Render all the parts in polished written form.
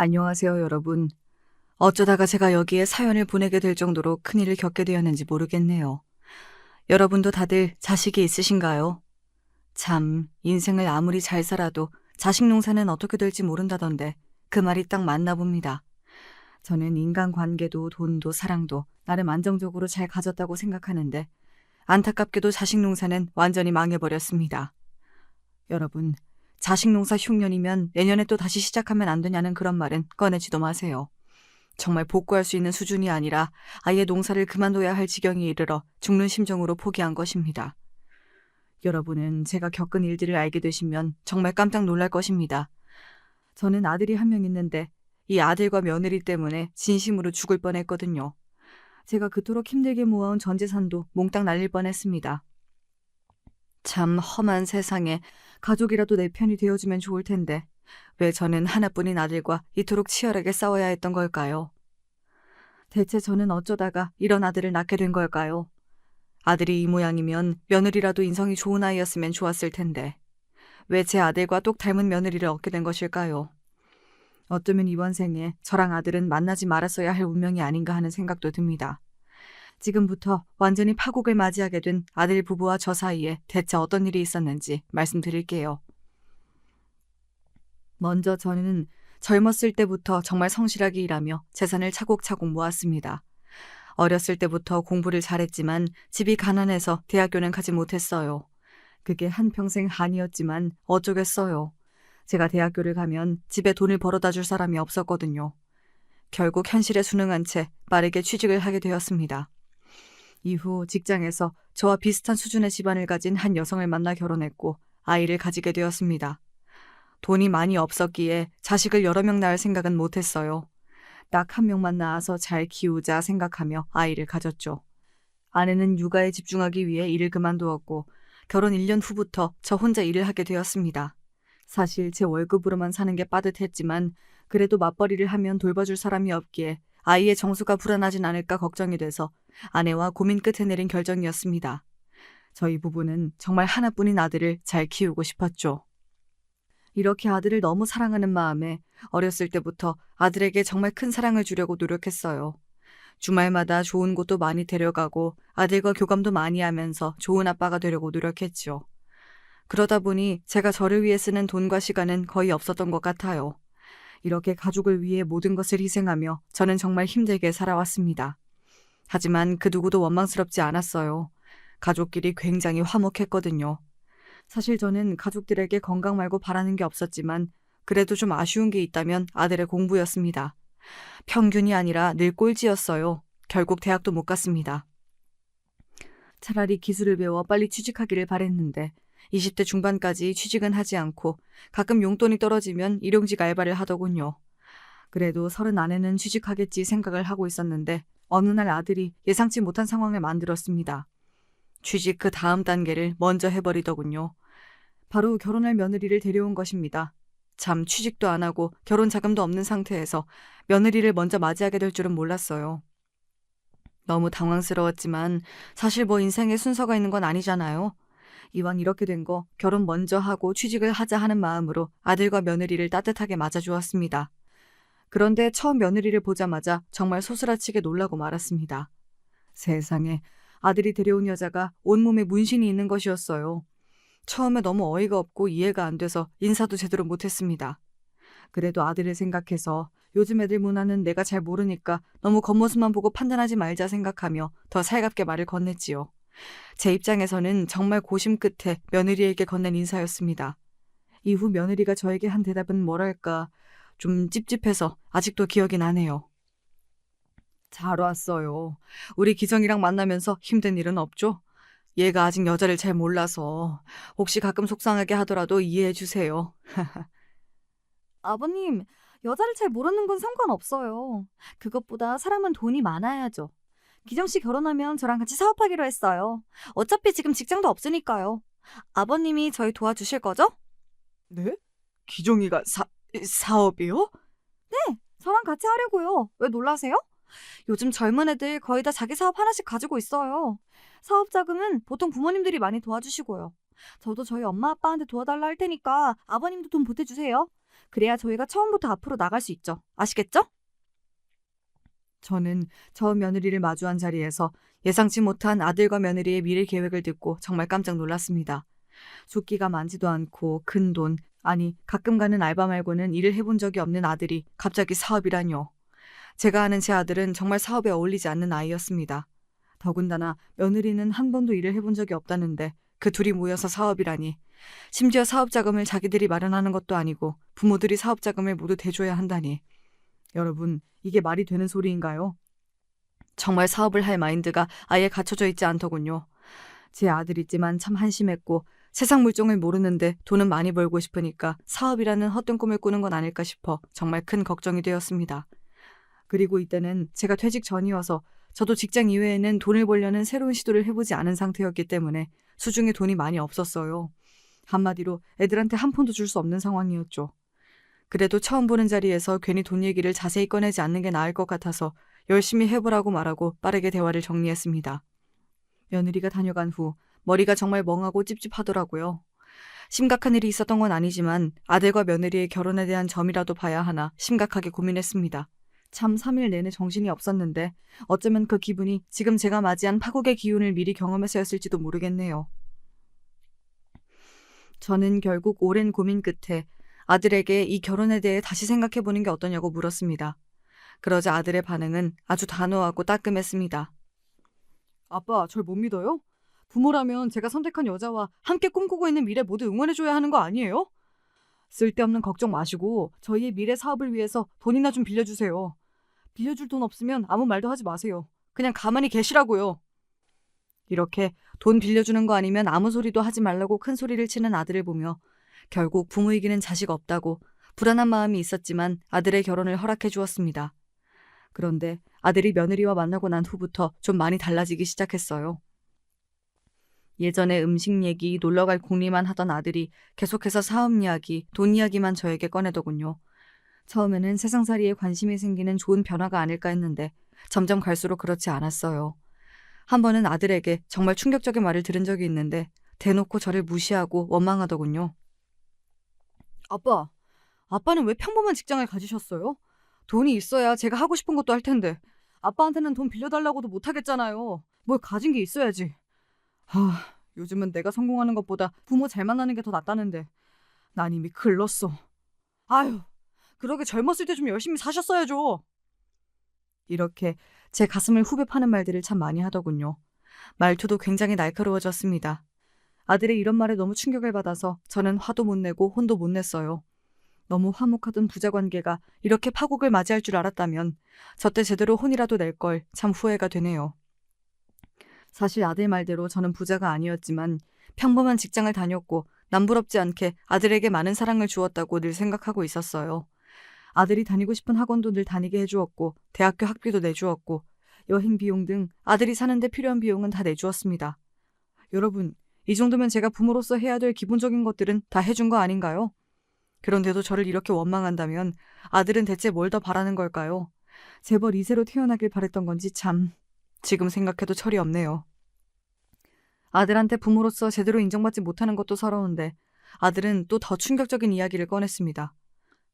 안녕하세요, 여러분. 어쩌다가 제가 여기에 사연을 보내게 될 정도로 큰일을 겪게 되었는지 모르겠네요. 여러분도 다들 자식이 있으신가요? 참, 인생을 아무리 잘 살아도 자식 농사는 어떻게 될지 모른다던데 그 말이 딱 맞나 봅니다. 저는 인간관계도 돈도 사랑도 나름 안정적으로 잘 가졌다고 생각하는데 안타깝게도 자식 농사는 완전히 망해버렸습니다. 여러분, 자식 농사 흉년이면 내년에 또 다시 시작하면 안 되냐는 그런 말은 꺼내지도 마세요. 정말 복구할 수 있는 수준이 아니라 아예 농사를 그만둬야 할 지경에 이르러 죽는 심정으로 포기한 것입니다. 여러분은 제가 겪은 일들을 알게 되시면 정말 깜짝 놀랄 것입니다. 저는 아들이 한 명 있는데 이 아들과 며느리 때문에 진심으로 죽을 뻔했거든요. 제가 그토록 힘들게 모아온 전 재산도 몽땅 날릴 뻔했습니다. 참 험한 세상에 가족이라도 내 편이 되어주면 좋을 텐데 왜 저는 하나뿐인 아들과 이토록 치열하게 싸워야 했던 걸까요? 대체 저는 어쩌다가 이런 아들을 낳게 된 걸까요? 아들이 이 모양이면 며느리라도 인성이 좋은 아이였으면 좋았을 텐데 왜 제 아들과 똑 닮은 며느리를 얻게 된 것일까요? 어쩌면 이번 생에 저랑 아들은 만나지 말았어야 할 운명이 아닌가 하는 생각도 듭니다. 지금부터 완전히 파국을 맞이하게 된 아들 부부와 저 사이에 대체 어떤 일이 있었는지 말씀드릴게요. 먼저 저는 젊었을 때부터 정말 성실하게 일하며 재산을 차곡차곡 모았습니다. 어렸을 때부터 공부를 잘했지만 집이 가난해서 대학교는 가지 못했어요. 그게 한평생 한이었지만 어쩌겠어요. 제가 대학교를 가면 집에 돈을 벌어다 줄 사람이 없었거든요. 결국 현실에 순응한 채 빠르게 취직을 하게 되었습니다. 이후 직장에서 저와 비슷한 수준의 집안을 가진 한 여성을 만나 결혼했고 아이를 가지게 되었습니다. 돈이 많이 없었기에 자식을 여러 명 낳을 생각은 못했어요. 딱 한 명만 낳아서 잘 키우자 생각하며 아이를 가졌죠. 아내는 육아에 집중하기 위해 일을 그만두었고 결혼 1년 후부터 저 혼자 일을 하게 되었습니다. 사실 제 월급으로만 사는 게 빠듯했지만 그래도 맞벌이를 하면 돌봐줄 사람이 없기에 아이의 정수가 불안하진 않을까 걱정이 돼서 아내와 고민 끝에 내린 결정이었습니다. 저희 부부는 정말 하나뿐인 아들을 잘 키우고 싶었죠. 이렇게 아들을 너무 사랑하는 마음에 어렸을 때부터 아들에게 정말 큰 사랑을 주려고 노력했어요. 주말마다 좋은 곳도 많이 데려가고 아들과 교감도 많이 하면서 좋은 아빠가 되려고 노력했죠. 그러다 보니 제가 저를 위해 쓰는 돈과 시간은 거의 없었던 것 같아요. 이렇게 가족을 위해 모든 것을 희생하며 저는 정말 힘들게 살아왔습니다. 하지만 그 누구도 원망스럽지 않았어요. 가족끼리 굉장히 화목했거든요. 사실 저는 가족들에게 건강 말고 바라는 게 없었지만 그래도 좀 아쉬운 게 있다면 아들의 공부였습니다. 평균이 아니라 늘 꼴찌였어요. 결국 대학도 못 갔습니다. 차라리 기술을 배워 빨리 취직하기를 바랬는데 20대 중반까지 취직은 하지 않고 가끔 용돈이 떨어지면 일용직 알바를 하더군요. 그래도 30 안에는 취직하겠지 생각을 하고 있었는데 어느 날 아들이 예상치 못한 상황을 만들었습니다. 취직 그 다음 단계를 먼저 해버리더군요. 바로 결혼할 며느리를 데려온 것입니다. 참 취직도 안 하고 결혼 자금도 없는 상태에서 며느리를 먼저 맞이하게 될 줄은 몰랐어요. 너무 당황스러웠지만 사실 뭐 인생에 순서가 있는 건 아니잖아요. 이왕 이렇게 된 거 결혼 먼저 하고 취직을 하자 하는 마음으로 아들과 며느리를 따뜻하게 맞아주었습니다. 그런데 처음 며느리를 보자마자 정말 소스라치게 놀라고 말았습니다. 세상에 아들이 데려온 여자가 온몸에 문신이 있는 것이었어요. 처음에 너무 어이가 없고 이해가 안 돼서 인사도 제대로 못했습니다. 그래도 아들을 생각해서 요즘 애들 문화는 내가 잘 모르니까 너무 겉모습만 보고 판단하지 말자 생각하며 더 살갑게 말을 건넸지요. 제 입장에서는 정말 고심 끝에 며느리에게 건넨 인사였습니다. 이후 며느리가 저에게 한 대답은 뭐랄까 좀 찝찝해서 아직도 기억이 나네요. 잘 왔어요. 우리 기정이랑 만나면서 힘든 일은 없죠? 얘가 아직 여자를 잘 몰라서 혹시 가끔 속상하게 하더라도 이해해 주세요. 아버님, 여자를 잘 모르는 건 상관없어요. 그것보다 사람은 돈이 많아야죠. 기정 씨 결혼하면 저랑 같이 사업하기로 했어요. 어차피 지금 직장도 없으니까요. 아버님이 저희 도와주실 거죠? 네? 기종이가 사업이요? 저랑 같이 하려고요. 왜 놀라세요? 요즘 젊은 애들 거의 다 자기 사업 하나씩 가지고 있어요. 사업 자금은 보통 부모님들이 많이 도와주시고요. 저도 저희 엄마 아빠한테 도와달라 할 테니까 아버님도 돈 보태주세요. 그래야 저희가 처음부터 앞으로 나갈 수 있죠. 아시겠죠? 저는 처음 며느리를 마주한 자리에서 예상치 못한 아들과 며느리의 미래 계획을 듣고 정말 깜짝 놀랐습니다. 숫기가 많지도 않고 큰 돈, 아니 가끔 가는 알바 말고는 일을 해본 적이 없는 아들이 갑자기 사업이라뇨. 제가 아는 제 아들은 정말 사업에 어울리지 않는 아이였습니다. 더군다나 며느리는 한 번도 일을 해본 적이 없다는데 그 둘이 모여서 사업이라니. 심지어 사업 자금을 자기들이 마련하는 것도 아니고 부모들이 사업 자금을 모두 대줘야 한다니. 여러분, 이게 말이 되는 소리인가요? 정말 사업을 할 마인드가 아예 갖춰져 있지 않더군요. 제 아들이지만 참 한심했고 세상 물정을 모르는데 돈은 많이 벌고 싶으니까 사업이라는 헛된 꿈을 꾸는 건 아닐까 싶어 정말 큰 걱정이 되었습니다. 그리고 이때는 제가 퇴직 전이어서 저도 직장 이외에는 돈을 벌려는 새로운 시도를 해보지 않은 상태였기 때문에 수중에 돈이 많이 없었어요. 한마디로 애들한테 한 푼도 줄 수 없는 상황이었죠. 그래도 처음 보는 자리에서 괜히 돈 얘기를 자세히 꺼내지 않는 게 나을 것 같아서 열심히 해보라고 말하고 빠르게 대화를 정리했습니다. 며느리가 다녀간 후 머리가 정말 멍하고 찝찝하더라고요. 심각한 일이 있었던 건 아니지만 아들과 며느리의 결혼에 대한 점이라도 봐야 하나 심각하게 고민했습니다. 참 3일 내내 정신이 없었는데 어쩌면 그 기분이 지금 제가 맞이한 파국의 기운을 미리 경험해서였을지도 모르겠네요. 저는 결국 오랜 고민 끝에 아들에게 이 결혼에 대해 다시 생각해보는 게 어떠냐고 물었습니다. 그러자 아들의 반응은 아주 단호하고 따끔했습니다. 아빠, 절 못 믿어요? 부모라면 제가 선택한 여자와 함께 꿈꾸고 있는 미래 모두 응원해줘야 하는 거 아니에요? 쓸데없는 걱정 마시고 저희의 미래 사업을 위해서 돈이나 좀 빌려주세요. 빌려줄 돈 없으면 아무 말도 하지 마세요. 그냥 가만히 계시라고요. 이렇게 돈 빌려주는 거 아니면 아무 소리도 하지 말라고 큰 소리를 치는 아들을 보며 결국 부모 이기는 자식 없다고 불안한 마음이 있었지만 아들의 결혼을 허락해 주었습니다. 그런데 아들이 며느리와 만나고 난 후부터 좀 많이 달라지기 시작했어요. 예전에 음식 얘기, 놀러갈 궁리만 하던 아들이 계속해서 사업 이야기, 돈 이야기만 저에게 꺼내더군요. 처음에는 세상살이에 관심이 생기는 좋은 변화가 아닐까 했는데 점점 갈수록 그렇지 않았어요. 한 번은 아들에게 정말 충격적인 말을 들은 적이 있는데 대놓고 저를 무시하고 원망하더군요. 아빠는 왜 평범한 직장을 가지셨어요? 돈이 있어야 제가 하고 싶은 것도 할 텐데 아빠한테는 돈 빌려달라고도 못하겠잖아요. 뭘 가진 게 있어야지. 요즘은 내가 성공하는 것보다 부모 잘 만나는 게 더 낫다는데 난 이미 글렀어. 아유, 그러게 젊었을 때 좀 열심히 사셨어야죠. 이렇게 제 가슴을 후벼 파는 말들을 참 많이 하더군요. 말투도 굉장히 날카로워졌습니다. 아들의 이런 말에 너무 충격을 받아서 저는 화도 못 내고 혼도 못 냈어요. 너무 화목하던 부자 관계가 이렇게 파국을 맞이할 줄 알았다면 저때 제대로 혼이라도 낼 걸 참 후회가 되네요. 사실 아들 말대로 저는 부자가 아니었지만 평범한 직장을 다녔고 남부럽지 않게 아들에게 많은 사랑을 주었다고 늘 생각하고 있었어요. 아들이 다니고 싶은 학원도 늘 다니게 해주었고 대학교 학비도 내주었고 여행 비용 등 아들이 사는데 필요한 비용은 다 내주었습니다. 여러분, 이 정도면 제가 부모로서 해야 될 기본적인 것들은 다 해준 거 아닌가요? 그런데도 저를 이렇게 원망한다면 아들은 대체 뭘 더 바라는 걸까요? 재벌 2세로 태어나길 바랬던 건지 참 지금 생각해도 철이 없네요. 아들한테 부모로서 제대로 인정받지 못하는 것도 서러운데 아들은 또 더 충격적인 이야기를 꺼냈습니다.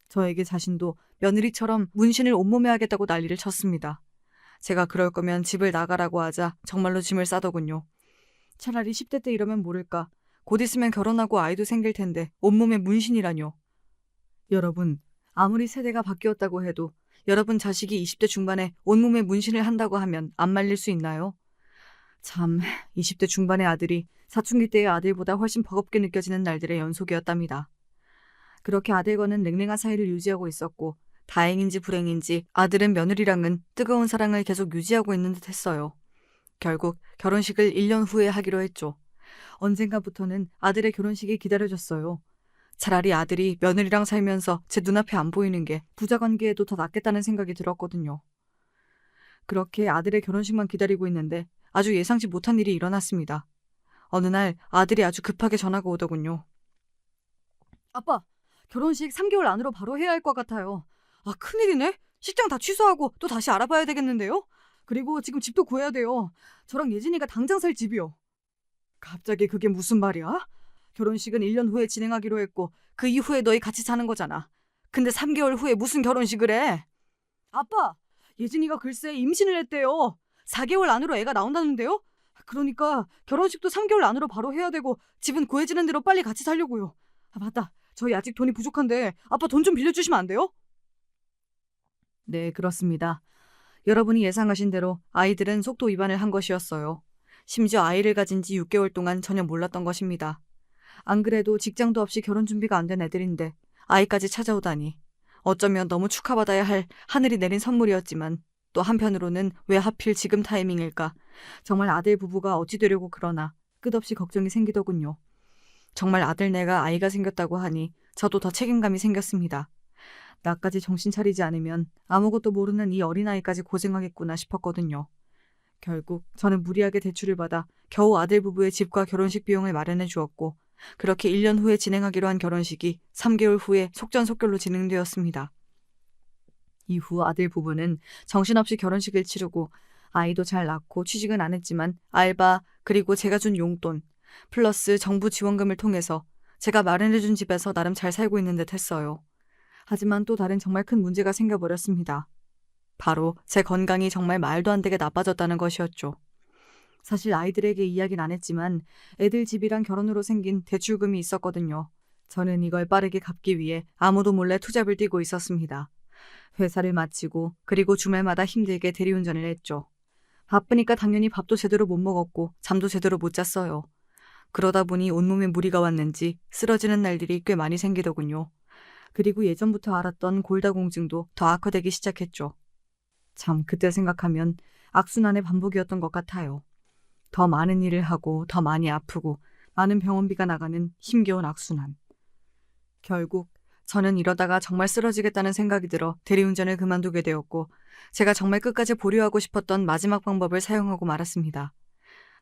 저에게 자신도 며느리처럼 문신을 온몸에 하겠다고 난리를 쳤습니다. 제가 그럴 거면 집을 나가라고 하자 정말로 짐을 싸더군요. 차라리 10대 때 이러면 모를까. 곧 있으면 결혼하고 아이도 생길 텐데 온몸에 문신이라뇨. 여러분, 아무리 세대가 바뀌었다고 해도 여러분 자식이 20대 중반에 온몸에 문신을 한다고 하면 안 말릴 수 있나요? 참, 20대 중반의 아들이 사춘기 때의 아들보다 훨씬 버겁게 느껴지는 날들의 연속이었답니다. 그렇게 아들과는 냉랭한 사이를 유지하고 있었고 다행인지 불행인지 아들은 며느리랑은 뜨거운 사랑을 계속 유지하고 있는 듯 했어요. 결국 결혼식을 1년 후에 하기로 했죠. 언젠가부터는 아들의 결혼식이 기다려졌어요. 차라리 아들이 며느리랑 살면서 제 눈앞에 안 보이는 게 부자 관계에도 더 낫겠다는 생각이 들었거든요. 그렇게 아들의 결혼식만 기다리고 있는데 아주 예상치 못한 일이 일어났습니다. 어느 날 아들이 아주 급하게 전화가 오더군요. 아빠, 결혼식 3개월 안으로 바로 해야 할 것 같아요. 큰일이네. 식장 다 취소하고 또 다시 알아봐야 되겠는데요. 그리고 지금 집도 구해야 돼요. 저랑 예진이가 당장 살 집이요. 갑자기 그게 무슨 말이야? 결혼식은 1년 후에 진행하기로 했고 그 이후에 너희 같이 사는 거잖아. 근데 3개월 후에 무슨 결혼식을 해? 아빠, 예진이가 글쎄 임신을 했대요. 4개월 안으로 애가 나온다는데요? 그러니까 결혼식도 3개월 안으로 바로 해야 되고 집은 구해지는 대로 빨리 같이 살려고요. 아, 맞다. 저희 아직 돈이 부족한데 아빠 돈 좀 빌려주시면 안 돼요? 네, 그렇습니다. 여러분이 예상하신 대로 아이들은 속도 위반을 한 것이었어요. 심지어 아이를 가진 지 6개월 동안 전혀 몰랐던 것입니다. 안 그래도 직장도 없이 결혼 준비가 안 된 애들인데 아이까지 찾아오다니. 어쩌면 너무 축하받아야 할 하늘이 내린 선물이었지만 또 한편으로는 왜 하필 지금 타이밍일까? 정말 아들 부부가 어찌 되려고 그러나 끝없이 걱정이 생기더군요. 정말 아들내가 아이가 생겼다고 하니 저도 더 책임감이 생겼습니다. 나까지 정신 차리지 않으면 아무것도 모르는 이 어린아이까지 고생하겠구나 싶었거든요. 결국 저는 무리하게 대출을 받아 겨우 아들 부부의 집과 결혼식 비용을 마련해 주었고 그렇게 1년 후에 진행하기로 한 결혼식이 3개월 후에 속전속결로 진행되었습니다. 이후 아들 부부는 정신없이 결혼식을 치르고 아이도 잘 낳고 취직은 안 했지만 알바 그리고 제가 준 용돈 플러스 정부 지원금을 통해서 제가 마련해준 집에서 나름 잘 살고 있는 듯 했어요. 하지만 또 다른 정말 큰 문제가 생겨버렸습니다. 바로 제 건강이 정말 말도 안 되게 나빠졌다는 것이었죠. 사실 아이들에게 이야기는 안 했지만 애들 집이랑 결혼으로 생긴 대출금이 있었거든요. 저는 이걸 빠르게 갚기 위해 아무도 몰래 투잡을 뛰고 있었습니다. 회사를 마치고 그리고 주말마다 힘들게 대리운전을 했죠. 바쁘니까 당연히 밥도 제대로 못 먹었고 잠도 제대로 못 잤어요. 그러다 보니 온몸에 무리가 왔는지 쓰러지는 날들이 꽤 많이 생기더군요. 그리고 예전부터 알았던 골다공증도 더 악화되기 시작했죠. 참 그때 생각하면 악순환의 반복이었던 것 같아요. 더 많은 일을 하고 더 많이 아프고 많은 병원비가 나가는 힘겨운 악순환. 결국 저는 이러다가 정말 쓰러지겠다는 생각이 들어 대리운전을 그만두게 되었고 제가 정말 끝까지 보류하고 싶었던 마지막 방법을 사용하고 말았습니다.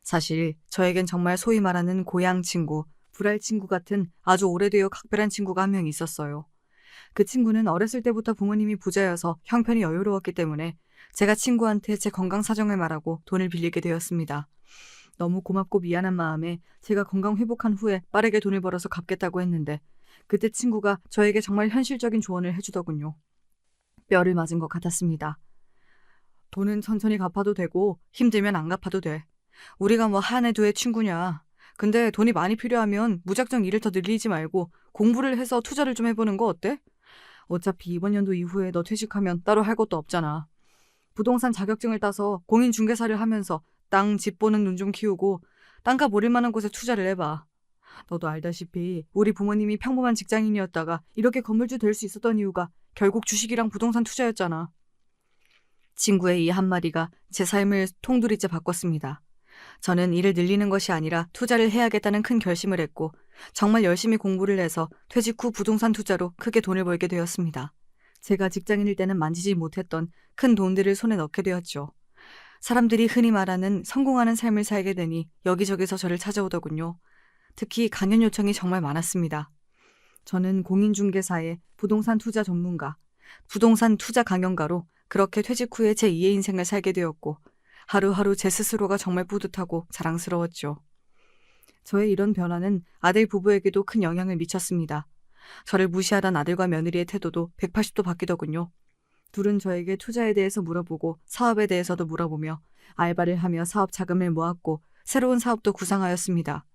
사실 저에겐 정말 소위 말하는 고향 친구, 불알 친구 같은 아주 오래되어 각별한 친구가 한 명 있었어요. 그 친구는 어렸을 때부터 부모님이 부자여서 형편이 여유로웠기 때문에 제가 친구한테 제 건강 사정을 말하고 돈을 빌리게 되었습니다. 너무 고맙고 미안한 마음에 제가 건강 회복한 후에 빠르게 돈을 벌어서 갚겠다고 했는데 그때 친구가 저에게 정말 현실적인 조언을 해주더군요. 뼈를 맞은 것 같았습니다. 돈은 천천히 갚아도 되고 힘들면 안 갚아도 돼. 우리가 뭐 한 해 두 해 친구냐. 근데 돈이 많이 필요하면 무작정 일을 더 늘리지 말고 공부를 해서 투자를 좀 해보는 거 어때? 어차피 이번 연도 이후에 너 퇴직하면 따로 할 것도 없잖아. 부동산 자격증을 따서 공인중개사를 하면서 땅, 집 보는 눈 좀 키우고 땅값 오를 만한 곳에 투자를 해봐. 너도 알다시피 우리 부모님이 평범한 직장인이었다가 이렇게 건물주 될 수 있었던 이유가 결국 주식이랑 부동산 투자였잖아. 친구의 이 한마디가 제 삶을 통두리째 바꿨습니다. 저는 일을 늘리는 것이 아니라 투자를 해야겠다는 큰 결심을 했고 정말 열심히 공부를 해서 퇴직 후 부동산 투자로 크게 돈을 벌게 되었습니다. 제가 직장인일 때는 만지지 못했던 큰 돈들을 손에 넣게 되었죠. 사람들이 흔히 말하는 성공하는 삶을 살게 되니 여기저기서 저를 찾아오더군요. 특히 강연 요청이 정말 많았습니다. 저는 공인중개사의 부동산 투자 전문가, 부동산 투자 강연가로 그렇게 퇴직 후에 제 2의 인생을 살게 되었고 하루하루 제 스스로가 정말 뿌듯하고 자랑스러웠죠. 저의 이런 변화는 아들 부부에게도 큰 영향을 미쳤습니다. 저를 무시하던 아들과 며느리의 태도도 180도 바뀌더군요. 둘은 저에게 투자에 대해서 물어보고 사업에 대해서도 물어보며 알바를 하며 사업 자금을 모았고 새로운 사업도 구상하였습니다.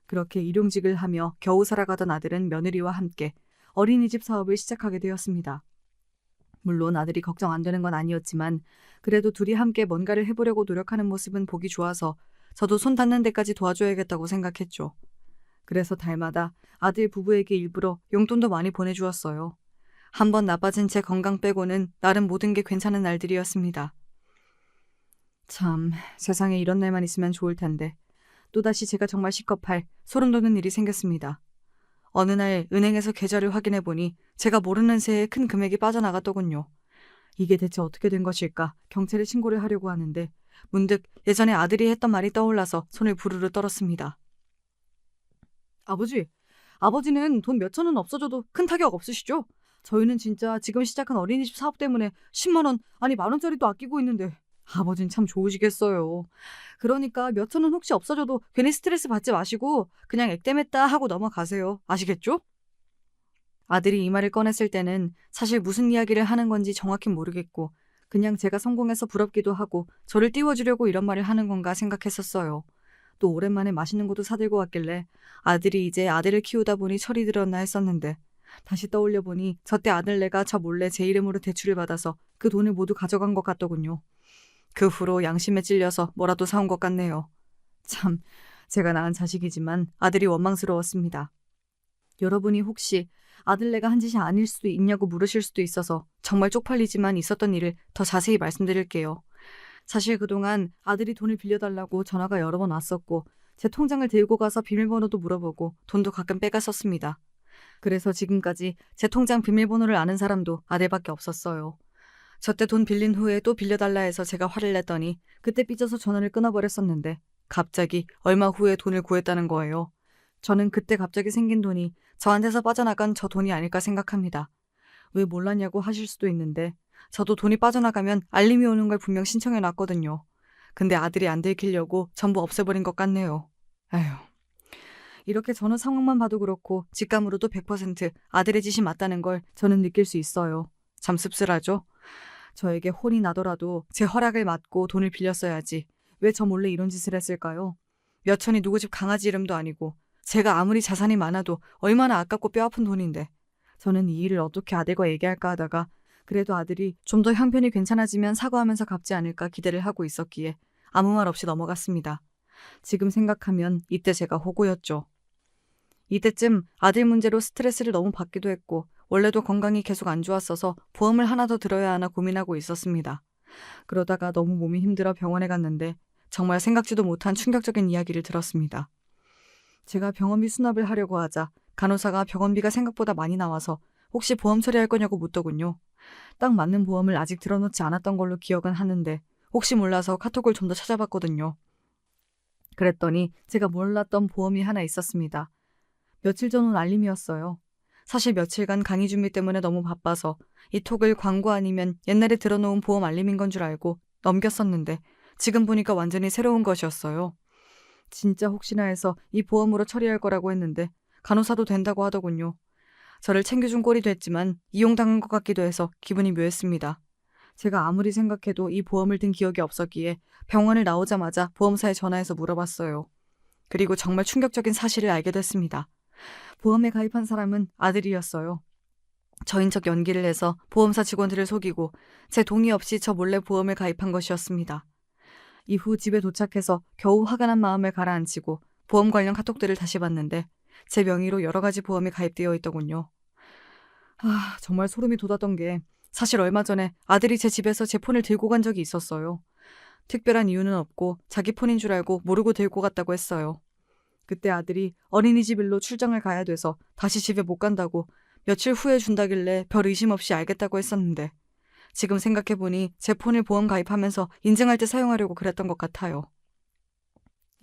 그렇게 일용직을 하며 겨우 살아가던 아들은 며느리와 함께 어린이집 사업을 시작하게 되었습니다. 물론 아들이 걱정 안 되는 건 아니었지만 그래도 둘이 함께 뭔가를 해보려고 노력하는 모습은 보기 좋아서 저도 손 닿는 데까지 도와줘야겠다고 생각했죠. 그래서 달마다 아들 부부에게 일부러 용돈도 많이 보내주었어요. 한번 나빠진 제 건강 빼고는 나름 모든 게 괜찮은 날들이었습니다. 참, 세상에 이런 날만 있으면 좋을 텐데 또다시 제가 정말 시겁할 소름 돋는 일이 생겼습니다. 어느 날 은행에서 계좌를 확인해 보니 제가 모르는 새에 큰 금액이 빠져나갔더군요. 이게 대체 어떻게 된 것일까 경찰에 신고를 하려고 하는데 문득 예전에 아들이 했던 말이 떠올라서 손을 부르르 떨었습니다. 아버지는 돈 몇천 원 없어져도 큰 타격 없으시죠? 저희는 진짜 지금 시작한 어린이집 사업 때문에 10만 원, 아니 만 원짜리도 아끼고 있는데 아버지는 참 좋으시겠어요. 그러니까 몇천 원 혹시 없어져도 괜히 스트레스 받지 마시고 그냥 액땜했다 하고 넘어가세요. 아시겠죠? 아들이 이 말을 꺼냈을 때는 사실 무슨 이야기를 하는 건지 정확히 모르겠고 그냥 제가 성공해서 부럽기도 하고 저를 띄워주려고 이런 말을 하는 건가 생각했었어요. 또 오랜만에 맛있는 것도 사들고 왔길래 아들이 이제 아들을 키우다 보니 철이 들었나 했었는데 다시 떠올려 보니 저때 아들네가 저 몰래 제 이름으로 대출을 받아서 그 돈을 모두 가져간 것 같더군요. 그 후로 양심에 찔려서 뭐라도 사온 것 같네요. 참, 제가 낳은 자식이지만 아들이 원망스러웠습니다. 여러분이 혹시 아들네가 한 짓이 아닐 수도 있냐고 물으실 수도 있어서 정말 쪽팔리지만 있었던 일을 더 자세히 말씀드릴게요. 사실 그동안 아들이 돈을 빌려달라고 전화가 여러 번 왔었고 제 통장을 들고 가서 비밀번호도 물어보고 돈도 가끔 빼갔었습니다. 그래서 지금까지 제 통장 비밀번호를 아는 사람도 아들밖에 없었어요. 저때 돈 빌린 후에 또 빌려달라 해서 제가 화를 냈더니 그때 삐져서 전화를 끊어버렸었는데 갑자기 얼마 후에 돈을 구했다는 거예요. 저는 그때 갑자기 생긴 돈이 저한테서 빠져나간 저 돈이 아닐까 생각합니다. 왜 몰랐냐고 하실 수도 있는데 저도 돈이 빠져나가면 알림이 오는 걸 분명 신청해 놨거든요. 근데 아들이 안 들키려고 전부 없애버린 것 같네요. 에휴. 이렇게 전후 상황만 봐도 그렇고 직감으로도 100% 아들의 짓이 맞다는 걸 저는 느낄 수 있어요. 참 씁쓸하죠? 저에게 혼이 나더라도 제 허락을 받고 돈을 빌렸어야지. 왜 저 몰래 이런 짓을 했을까요? 몇천이 누구 집 강아지 이름도 아니고 제가 아무리 자산이 많아도 얼마나 아깝고 뼈아픈 돈인데 저는 이 일을 어떻게 아들과 얘기할까 하다가 그래도 아들이 좀 더 형편이 괜찮아지면 사과하면서 갚지 않을까 기대를 하고 있었기에 아무 말 없이 넘어갔습니다. 지금 생각하면 이때 제가 호구였죠. 이때쯤 아들 문제로 스트레스를 너무 받기도 했고 원래도 건강이 계속 안 좋았어서 보험을 하나 더 들어야 하나 고민하고 있었습니다. 그러다가 너무 몸이 힘들어 병원에 갔는데 정말 생각지도 못한 충격적인 이야기를 들었습니다. 제가 병원비 수납을 하려고 하자 간호사가 병원비가 생각보다 많이 나와서 혹시 보험 처리할 거냐고 묻더군요. 딱 맞는 보험을 아직 들어놓지 않았던 걸로 기억은 하는데 혹시 몰라서 카톡을 좀 더 찾아봤거든요. 그랬더니 제가 몰랐던 보험이 하나 있었습니다. 며칠 전 온 알림이었어요. 사실 며칠간 강의 준비 때문에 너무 바빠서 이 톡을 광고 아니면 옛날에 들어놓은 보험 알림인 건 줄 알고 넘겼었는데 지금 보니까 완전히 새로운 것이었어요. 진짜 혹시나 해서 이 보험으로 처리할 거라고 했는데 간호사도 된다고 하더군요. 저를 챙겨준 꼴이 됐지만 이용당한 것 같기도 해서 기분이 묘했습니다. 제가 아무리 생각해도 이 보험을 든 기억이 없었기에 병원을 나오자마자 보험사에 전화해서 물어봤어요. 그리고 정말 충격적인 사실을 알게 됐습니다. 보험에 가입한 사람은 아들이었어요. 저인 척 연기를 해서 보험사 직원들을 속이고 제 동의 없이 저 몰래 보험을 가입한 것이었습니다. 이후 집에 도착해서 겨우 화가 난 마음을 가라앉히고 보험 관련 카톡들을 다시 봤는데 제 명의로 여러 가지 보험이 가입되어 있더군요. 정말 소름이 돋았던 게 사실 얼마 전에 아들이 제 집에서 제 폰을 들고 간 적이 있었어요. 특별한 이유는 없고 자기 폰인 줄 알고 모르고 들고 갔다고 했어요. 그때 아들이 어린이집 일로 출장을 가야 돼서 다시 집에 못 간다고 며칠 후에 준다길래 별 의심 없이 알겠다고 했었는데 지금 생각해보니 제 폰을 보험 가입하면서 인증할 때 사용하려고 그랬던 것 같아요.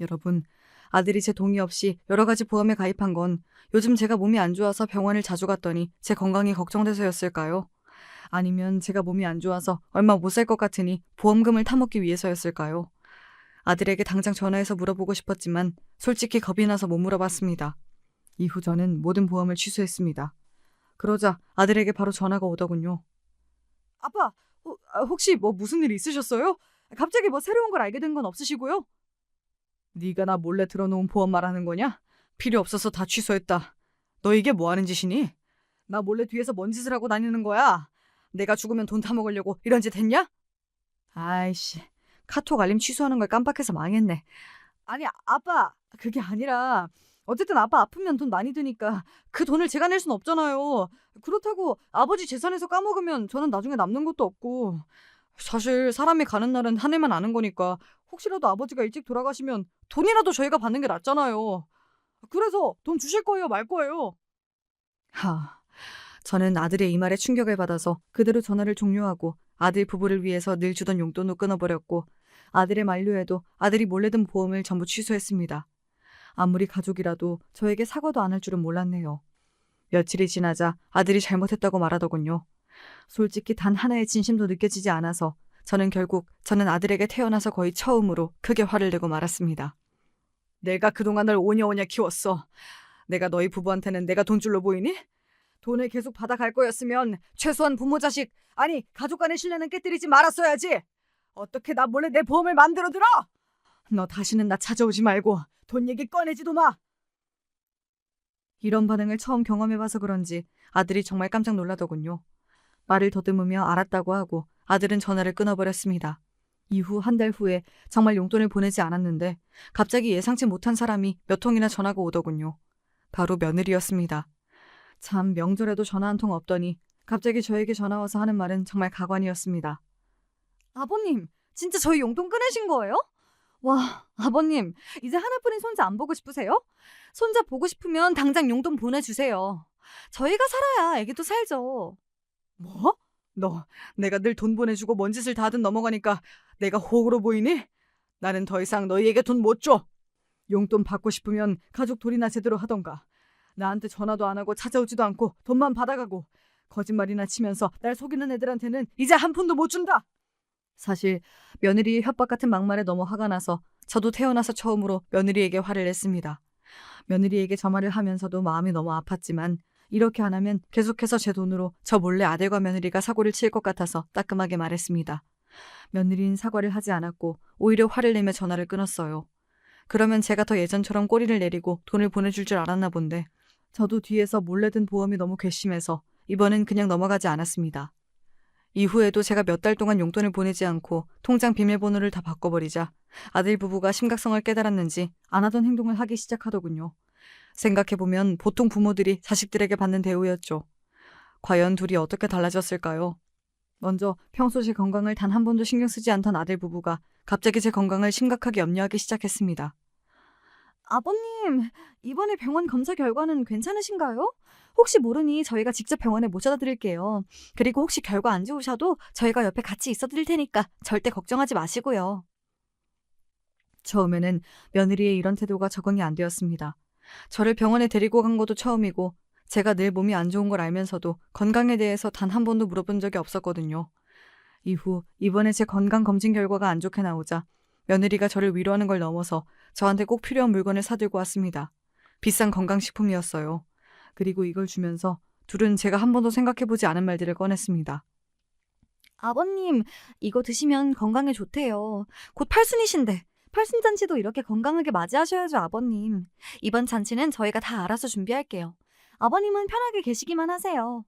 여러분, 아들이 제 동의 없이 여러 가지 보험에 가입한 건 요즘 제가 몸이 안 좋아서 병원을 자주 갔더니 제 건강이 걱정돼서였을까요? 아니면 제가 몸이 안 좋아서 얼마 못 살 것 같으니 보험금을 타먹기 위해서였을까요? 아들에게 당장 전화해서 물어보고 싶었지만 솔직히 겁이 나서 못 물어봤습니다. 이후 저는 모든 보험을 취소했습니다. 그러자 아들에게 바로 전화가 오더군요. 아빠, 혹시 무슨 일 있으셨어요? 갑자기 새로운 걸 알게 된 건 없으시고요? 네가 나 몰래 들어놓은 보험 말하는 거냐? 필요 없어서 다 취소했다. 너 이게 뭐 하는 짓이니? 나 몰래 뒤에서 뭔 짓을 하고 다니는 거야? 내가 죽으면 돈 타먹으려고 이런 짓 했냐? 아이씨, 카톡 알림 취소하는 걸 깜빡해서 망했네. 아니, 아빠, 그게 아니라 어쨌든 아빠 아프면 돈 많이 드니까 그 돈을 제가 낼 순 없잖아요. 그렇다고 아버지 재산에서 까먹으면 저는 나중에 남는 것도 없고 사실 사람이 가는 날은 한 해만 아는 거니까 혹시라도 아버지가 일찍 돌아가시면 돈이라도 저희가 받는 게 낫잖아요. 그래서 돈 주실 거예요, 말 거예요? 저는 아들의 이 말에 충격을 받아서 그대로 전화를 종료하고 아들 부부를 위해서 늘 주던 용돈도 끊어버렸고 아들의 만류에도 아들이 몰래 든 보험을 전부 취소했습니다. 아무리 가족이라도 저에게 사과도 안 할 줄은 몰랐네요. 며칠이 지나자 아들이 잘못했다고 말하더군요. 솔직히 단 하나의 진심도 느껴지지 않아서 저는 결국 아들에게 태어나서 거의 처음으로 크게 화를 내고 말았습니다. 내가 그동안 널 오냐오냐 키웠어. 내가 너희 부부한테는 내가 돈줄로 보이니? 돈을 계속 받아갈 거였으면 최소한 부모 자식, 아니 가족 간의 신뢰는 깨뜨리지 말았어야지. 어떻게 나 몰래 내 보험을 맘대로 들어? 너 다시는 나 찾아오지 말고 돈 얘기 꺼내지도 마. 이런 반응을 처음 경험해봐서 그런지 아들이 정말 깜짝 놀라더군요. 말을 더듬으며 알았다고 하고 아들은 전화를 끊어버렸습니다. 이후 한 달 후에 정말 용돈을 보내지 않았는데 갑자기 예상치 못한 사람이 몇 통이나 전화가 오더군요. 바로 며느리였습니다. 참 명절에도 전화 한 통 없더니 갑자기 저에게 전화 와서 하는 말은 정말 가관이었습니다. 아버님, 진짜 저희 용돈 끊으신 거예요? 와, 아버님, 이제 하나뿐인 손자 안 보고 싶으세요? 손자 보고 싶으면 당장 용돈 보내주세요. 저희가 살아야 애기도 살죠. 뭐? 너 내가 늘 돈 보내주고 뭔 짓을 다 하든 넘어가니까 내가 호구로 보이니? 나는 더 이상 너희에게 돈 못 줘. 용돈 받고 싶으면 가족 돌이나 제대로 하던가. 나한테 전화도 안 하고 찾아오지도 않고 돈만 받아가고 거짓말이나 치면서 날 속이는 애들한테는 이제 한 푼도 못 준다. 사실 며느리의 협박 같은 막말에 너무 화가 나서 저도 태어나서 처음으로 며느리에게 화를 냈습니다. 며느리에게 저 말을 하면서도 마음이 너무 아팠지만 이렇게 안 하면 계속해서 제 돈으로 저 몰래 아들과 며느리가 사고를 칠 것 같아서 따끔하게 말했습니다. 며느리는 사과를 하지 않았고 오히려 화를 내며 전화를 끊었어요. 그러면 제가 더 예전처럼 꼬리를 내리고 돈을 보내줄 줄 알았나 본데 저도 뒤에서 몰래 든 보험이 너무 괘씸해서 이번엔 그냥 넘어가지 않았습니다. 이후에도 제가 몇 달 동안 용돈을 보내지 않고 통장 비밀번호를 다 바꿔버리자 아들 부부가 심각성을 깨달았는지 안 하던 행동을 하기 시작하더군요. 생각해보면 보통 부모들이 자식들에게 받는 대우였죠. 과연 둘이 어떻게 달라졌을까요? 먼저 평소 제 건강을 단 한 번도 신경 쓰지 않던 아들 부부가 갑자기 제 건강을 심각하게 염려하기 시작했습니다. 아버님, 이번에 병원 검사 결과는 괜찮으신가요? 혹시 모르니 저희가 직접 병원에 모셔다 드릴게요. 그리고 혹시 결과 안 좋으셔도 저희가 옆에 같이 있어 드릴 테니까 절대 걱정하지 마시고요. 처음에는 며느리의 이런 태도가 적응이 안 되었습니다. 저를 병원에 데리고 간 것도 처음이고 제가 늘 몸이 안 좋은 걸 알면서도 건강에 대해서 단 한 번도 물어본 적이 없었거든요. 이후 이번에 제 건강 검진 결과가 안 좋게 나오자 며느리가 저를 위로하는 걸 넘어서 저한테 꼭 필요한 물건을 사들고 왔습니다. 비싼 건강식품이었어요. 그리고 이걸 주면서 둘은 제가 한 번도 생각해보지 않은 말들을 꺼냈습니다. 아버님, 이거 드시면 건강에 좋대요. 곧 팔순이신데 팔순잔치도 이렇게 건강하게 맞이하셔야죠, 아버님. 이번 잔치는 저희가 다 알아서 준비할게요. 아버님은 편하게 계시기만 하세요.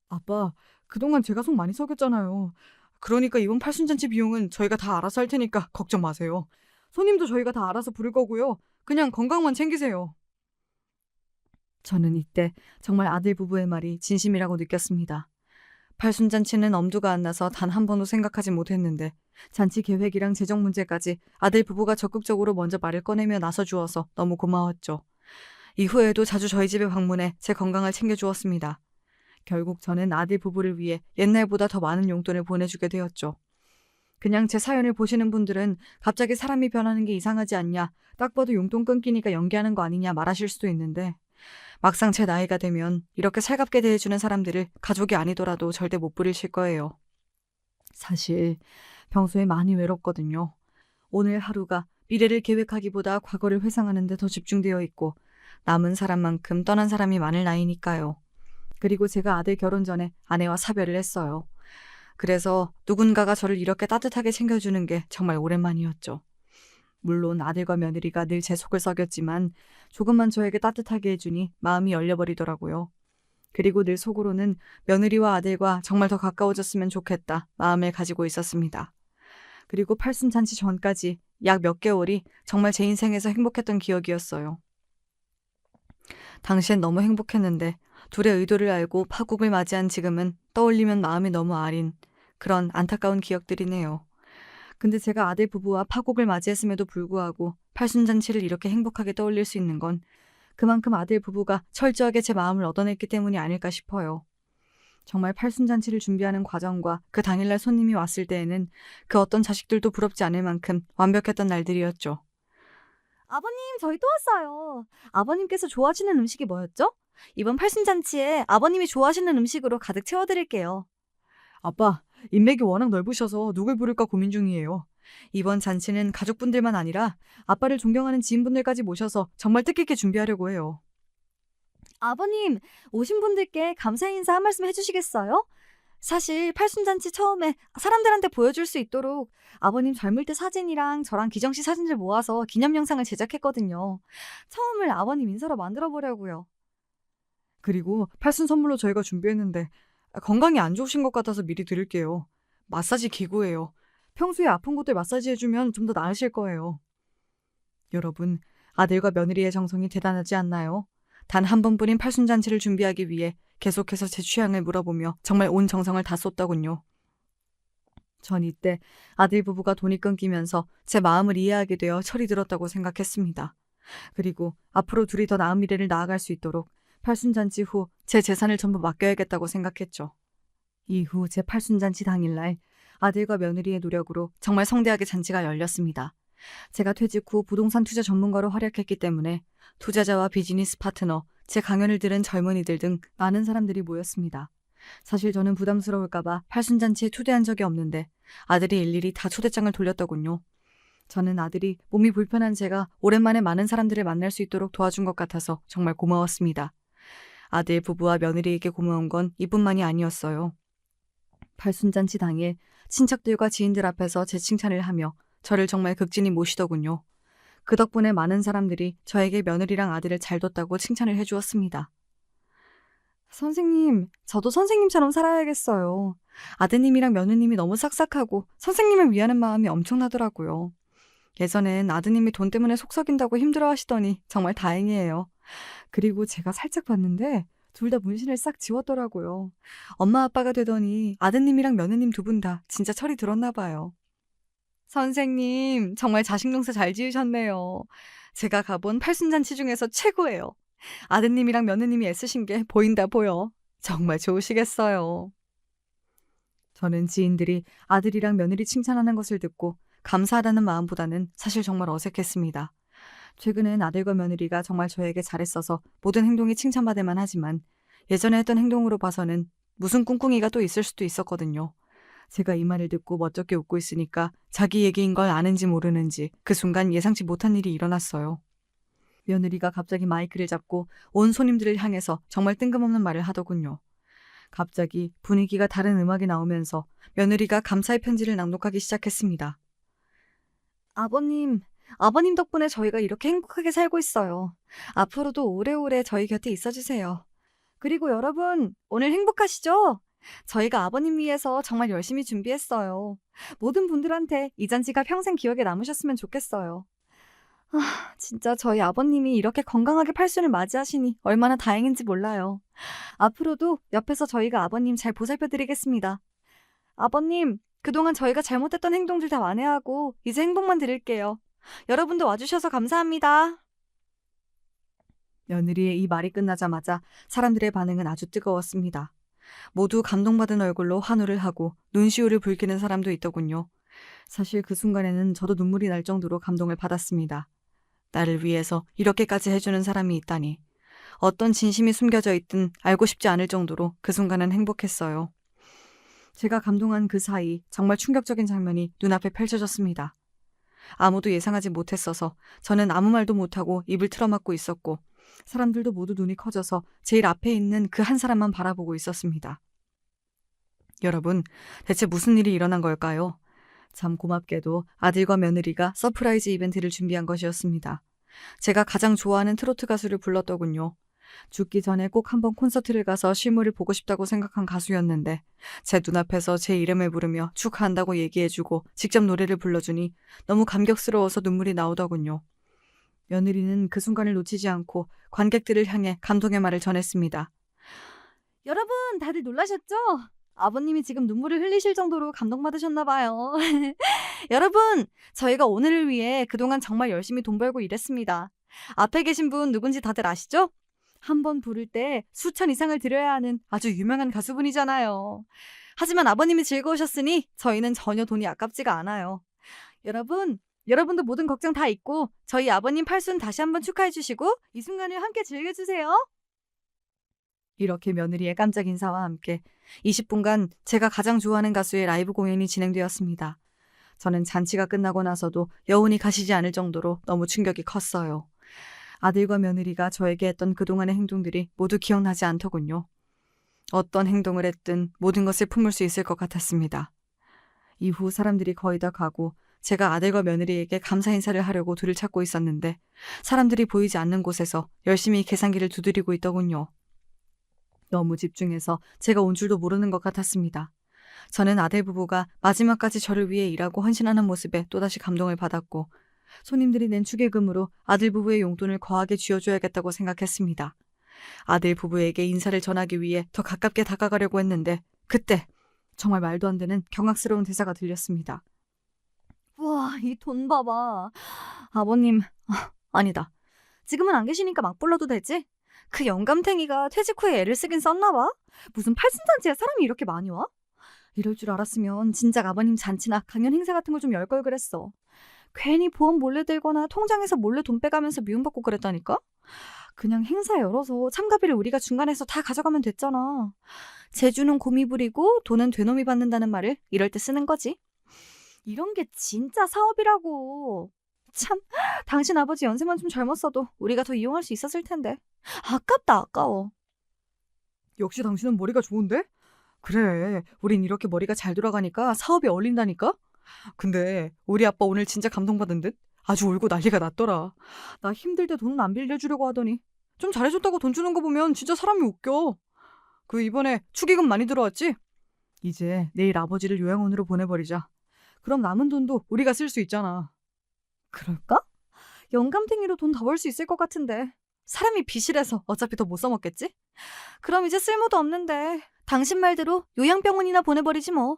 아빠, 그동안 제가 속 많이 썩였잖아요. 그러니까 이번 팔순잔치 비용은 저희가 다 알아서 할 테니까 걱정 마세요. 손님도 저희가 다 알아서 부를 거고요. 그냥 건강만 챙기세요. 저는 이때 정말 아들 부부의 말이 진심이라고 느꼈습니다. 팔순잔치는 엄두가 안 나서 단 한 번도 생각하지 못했는데 잔치 계획이랑 재정 문제까지 아들 부부가 적극적으로 먼저 말을 꺼내며 나서주어서 너무 고마웠죠. 이후에도 자주 저희 집에 방문해 제 건강을 챙겨주었습니다. 결국 저는 아들 부부를 위해 옛날보다 더 많은 용돈을 보내주게 되었죠. 그냥 제 사연을 보시는 분들은 갑자기 사람이 변하는 게 이상하지 않냐, 딱 봐도 용돈 끊기니까 연기하는 거 아니냐 말하실 수도 있는데 막상 제 나이가 되면 이렇게 살갑게 대해주는 사람들을 가족이 아니더라도 절대 못 부리실 거예요. 사실 평소에 많이 외롭거든요. 오늘 하루가 미래를 계획하기보다 과거를 회상하는 데 더 집중되어 있고 남은 사람만큼 떠난 사람이 많을 나이니까요. 그리고 제가 아들 결혼 전에 아내와 사별을 했어요. 그래서 누군가가 저를 이렇게 따뜻하게 챙겨주는 게 정말 오랜만이었죠. 물론 아들과 며느리가 늘 제 속을 썩였지만 조금만 저에게 따뜻하게 해주니 마음이 열려버리더라고요. 그리고 늘 속으로는 며느리와 아들과 정말 더 가까워졌으면 좋겠다 마음을 가지고 있었습니다. 그리고 팔순잔치 전까지 약 몇 개월이 정말 제 인생에서 행복했던 기억이었어요. 당시엔 너무 행복했는데 둘의 의도를 알고 파국을 맞이한 지금은 떠올리면 마음이 너무 아린 그런 안타까운 기억들이네요. 근데 제가 아들 부부와 파국을 맞이했음에도 불구하고 팔순잔치를 이렇게 행복하게 떠올릴 수 있는 건 그만큼 아들 부부가 철저하게 제 마음을 얻어냈기 때문이 아닐까 싶어요. 정말 팔순잔치를 준비하는 과정과 그 당일날 손님이 왔을 때에는 그 어떤 자식들도 부럽지 않을 만큼 완벽했던 날들이었죠. 아버님, 저희 또 왔어요. 아버님께서 좋아하시는 음식이 뭐였죠? 이번 팔순잔치에 아버님이 좋아하시는 음식으로 가득 채워드릴게요. 아빠, 인맥이 워낙 넓으셔서 누굴 부를까 고민 중이에요. 이번 잔치는 가족분들만 아니라 아빠를 존경하는 지인분들까지 모셔서 정말 뜻깊게 준비하려고 해요. 아버님, 오신 분들께 감사 인사 한 말씀 해주시겠어요? 사실 팔순잔치 처음에 사람들한테 보여줄 수 있도록 아버님 젊을 때 사진이랑 저랑 기정 씨 사진을 모아서 기념 영상을 제작했거든요. 처음을 아버님 인사로 만들어 보려고요. 그리고 팔순 선물로 저희가 준비했는데 건강이 안 좋으신 것 같아서 미리 드릴게요. 마사지 기구예요. 평소에 아픈 곳들 마사지 해주면 좀 더 나으실 거예요. 여러분, 아들과 며느리의 정성이 대단하지 않나요? 단 한 번뿐인 팔순잔치를 준비하기 위해 계속해서 제 취향을 물어보며 정말 온 정성을 다 쏟더군요. 전 이때 아들 부부가 돈이 끊기면서 제 마음을 이해하게 되어 철이 들었다고 생각했습니다. 그리고 앞으로 둘이 더 나은 미래를 나아갈 수 있도록 팔순잔치 후 제 재산을 전부 맡겨야겠다고 생각했죠. 이후 제 팔순잔치 당일날 아들과 며느리의 노력으로 정말 성대하게 잔치가 열렸습니다. 제가 퇴직 후 부동산 투자 전문가로 활약했기 때문에 투자자와 비즈니스 파트너, 제 강연을 들은 젊은이들 등 많은 사람들이 모였습니다. 사실 저는 부담스러울까봐 팔순잔치에 초대한 적이 없는데 아들이 일일이 다 초대장을 돌렸더군요. 저는 아들이 몸이 불편한 제가 오랜만에 많은 사람들을 만날 수 있도록 도와준 것 같아서 정말 고마웠습니다. 아들 부부와 며느리에게 고마운 건 이뿐만이 아니었어요. 팔순잔치 당일 친척들과 지인들 앞에서 제 칭찬을 하며 저를 정말 극진히 모시더군요. 그 덕분에 많은 사람들이 저에게 며느리랑 아들을 잘 뒀다고 칭찬을 해주었습니다. 선생님, 저도 선생님처럼 살아야겠어요. 아드님이랑 며느님이 너무 싹싹하고 선생님을 위하는 마음이 엄청나더라고요. 예전엔 아드님이 돈 때문에 속썩인다고 힘들어하시더니 정말 다행이에요. 그리고 제가 살짝 봤는데 둘 다 문신을 싹 지웠더라고요. 엄마 아빠가 되더니 아드님이랑 며느님 두 분 다 진짜 철이 들었나 봐요. 선생님, 정말 자식 농사 잘 지으셨네요. 제가 가본 팔순잔치 중에서 최고예요. 아드님이랑 며느님이 애쓰신 게 보인다 보여. 정말 좋으시겠어요. 저는 지인들이 아들이랑 며느리 칭찬하는 것을 듣고 감사하다는 마음보다는 사실 정말 어색했습니다. 최근엔 아들과 며느리가 정말 저에게 잘했어서 모든 행동이 칭찬받을만 하지만 예전에 했던 행동으로 봐서는 무슨 꿍꿍이가 또 있을 수도 있었거든요. 제가 이 말을 듣고 멋쩍게 웃고 있으니까 자기 얘기인 걸 아는지 모르는지 그 순간 예상치 못한 일이 일어났어요. 며느리가 갑자기 마이크를 잡고 온 손님들을 향해서 정말 뜬금없는 말을 하더군요. 갑자기 분위기가 다른 음악이 나오면서 며느리가 감사의 편지를 낭독하기 시작했습니다. 아버님 덕분에 저희가 이렇게 행복하게 살고 있어요. 앞으로도 오래오래 저희 곁에 있어주세요. 그리고 여러분, 오늘 행복하시죠? 저희가 아버님 위해서 정말 열심히 준비했어요. 모든 분들한테 이 잔치가 평생 기억에 남으셨으면 좋겠어요. 진짜 저희 아버님이 이렇게 건강하게 팔순을 맞이하시니 얼마나 다행인지 몰라요. 앞으로도 옆에서 저희가 아버님 잘 보살펴드리겠습니다. 아버님, 그동안 저희가 잘못했던 행동들 다 만회하고 이제 행복만 드릴게요. 여러분도 와주셔서 감사합니다. 며느리의 이 말이 끝나자마자 사람들의 반응은 아주 뜨거웠습니다. 모두 감동받은 얼굴로 환호를 하고 눈시울을 붉히는 사람도 있더군요. 사실 그 순간에는 저도 눈물이 날 정도로 감동을 받았습니다. 나를 위해서 이렇게까지 해주는 사람이 있다니. 어떤 진심이 숨겨져 있든 알고 싶지 않을 정도로 그 순간은 행복했어요. 제가 감동한 그 사이 정말 충격적인 장면이 눈앞에 펼쳐졌습니다. 아무도 예상하지 못했어서 저는 아무 말도 못하고 입을 틀어막고 있었고 사람들도 모두 눈이 커져서 제일 앞에 있는 그 한 사람만 바라보고 있었습니다. 여러분, 대체 무슨 일이 일어난 걸까요? 참 고맙게도 아들과 며느리가 서프라이즈 이벤트를 준비한 것이었습니다. 제가 가장 좋아하는 트로트 가수를 불렀더군요. 죽기 전에 꼭 한번 콘서트를 가서 실물을 보고 싶다고 생각한 가수였는데 제 눈앞에서 제 이름을 부르며 축하한다고 얘기해주고 직접 노래를 불러주니 너무 감격스러워서 눈물이 나오더군요. 며느리는 그 순간을 놓치지 않고 관객들을 향해 감동의 말을 전했습니다. 여러분, 다들 놀라셨죠? 아버님이 지금 눈물을 흘리실 정도로 감동받으셨나 봐요. 여러분, 저희가 오늘을 위해 그동안 정말 열심히 돈 벌고 일했습니다. 앞에 계신 분 누군지 다들 아시죠? 한 번 부를 때 수천 이상을 들여야 하는 아주 유명한 가수분이잖아요. 하지만 아버님이 즐거우셨으니 저희는 전혀 돈이 아깝지가 않아요. 여러분도 모든 걱정 다 잊고 저희 아버님 팔순 다시 한번 축하해 주시고 이 순간을 함께 즐겨주세요. 이렇게 며느리의 깜짝 인사와 함께 20분간 제가 가장 좋아하는 가수의 라이브 공연이 진행되었습니다. 저는 잔치가 끝나고 나서도 여운이 가시지 않을 정도로 너무 충격이 컸어요. 아들과 며느리가 저에게 했던 그동안의 행동들이 모두 기억나지 않더군요. 어떤 행동을 했든 모든 것을 품을 수 있을 것 같았습니다. 이후 사람들이 거의 다 가고 제가 아들과 며느리에게 감사 인사를 하려고 둘을 찾고 있었는데 사람들이 보이지 않는 곳에서 열심히 계산기를 두드리고 있더군요. 너무 집중해서 제가 온 줄도 모르는 것 같았습니다. 저는 아들 부부가 마지막까지 저를 위해 일하고 헌신하는 모습에 또다시 감동을 받았고 손님들이 낸 축의금으로 아들 부부의 용돈을 거하게 쥐어줘야겠다고 생각했습니다. 아들 부부에게 인사를 전하기 위해 더 가깝게 다가가려고 했는데 그때 정말 말도 안 되는 경악스러운 대사가 들렸습니다. 와, 이 돈 봐봐. 아버님, 아니다. 지금은 안 계시니까 막 불러도 되지? 그 영감탱이가 퇴직 후에 애를 쓰긴 썼나 봐? 무슨 팔순잔치에 사람이 이렇게 많이 와? 이럴 줄 알았으면 진작 아버님 잔치나 강연 행사 같은 걸 좀 열 걸 그랬어. 괜히 보험 몰래 들거나 통장에서 몰래 돈 빼가면서 미움받고 그랬다니까? 그냥 행사 열어서 참가비를 우리가 중간에서 다 가져가면 됐잖아. 재주는 곰이 부리고 돈은 되놈이 받는다는 말을 이럴 때 쓰는 거지. 이런 게 진짜 사업이라고. 참, 당신 아버지 연세만 좀 젊었어도 우리가 더 이용할 수 있었을 텐데. 아깝다, 아까워. 역시 당신은 머리가 좋은데? 그래, 우린 이렇게 머리가 잘 돌아가니까 사업이 어울린다니까? 근데 우리 아빠 오늘 진짜 감동받은 듯? 아주 울고 난리가 났더라. 나 힘들 때 돈은 안 빌려주려고 하더니 좀 잘해줬다고 돈 주는 거 보면 진짜 사람이 웃겨. 그 이번에 축의금 많이 들어왔지? 이제 내일 아버지를 요양원으로 보내버리자. 그럼 남은 돈도 우리가 쓸 수 있잖아. 그럴까? 영감탱이로 돈 더 벌 수 있을 것 같은데. 사람이 빚이라서 어차피 더 못 써먹겠지? 그럼 이제 쓸모도 없는데 당신 말대로 요양병원이나 보내버리지 뭐.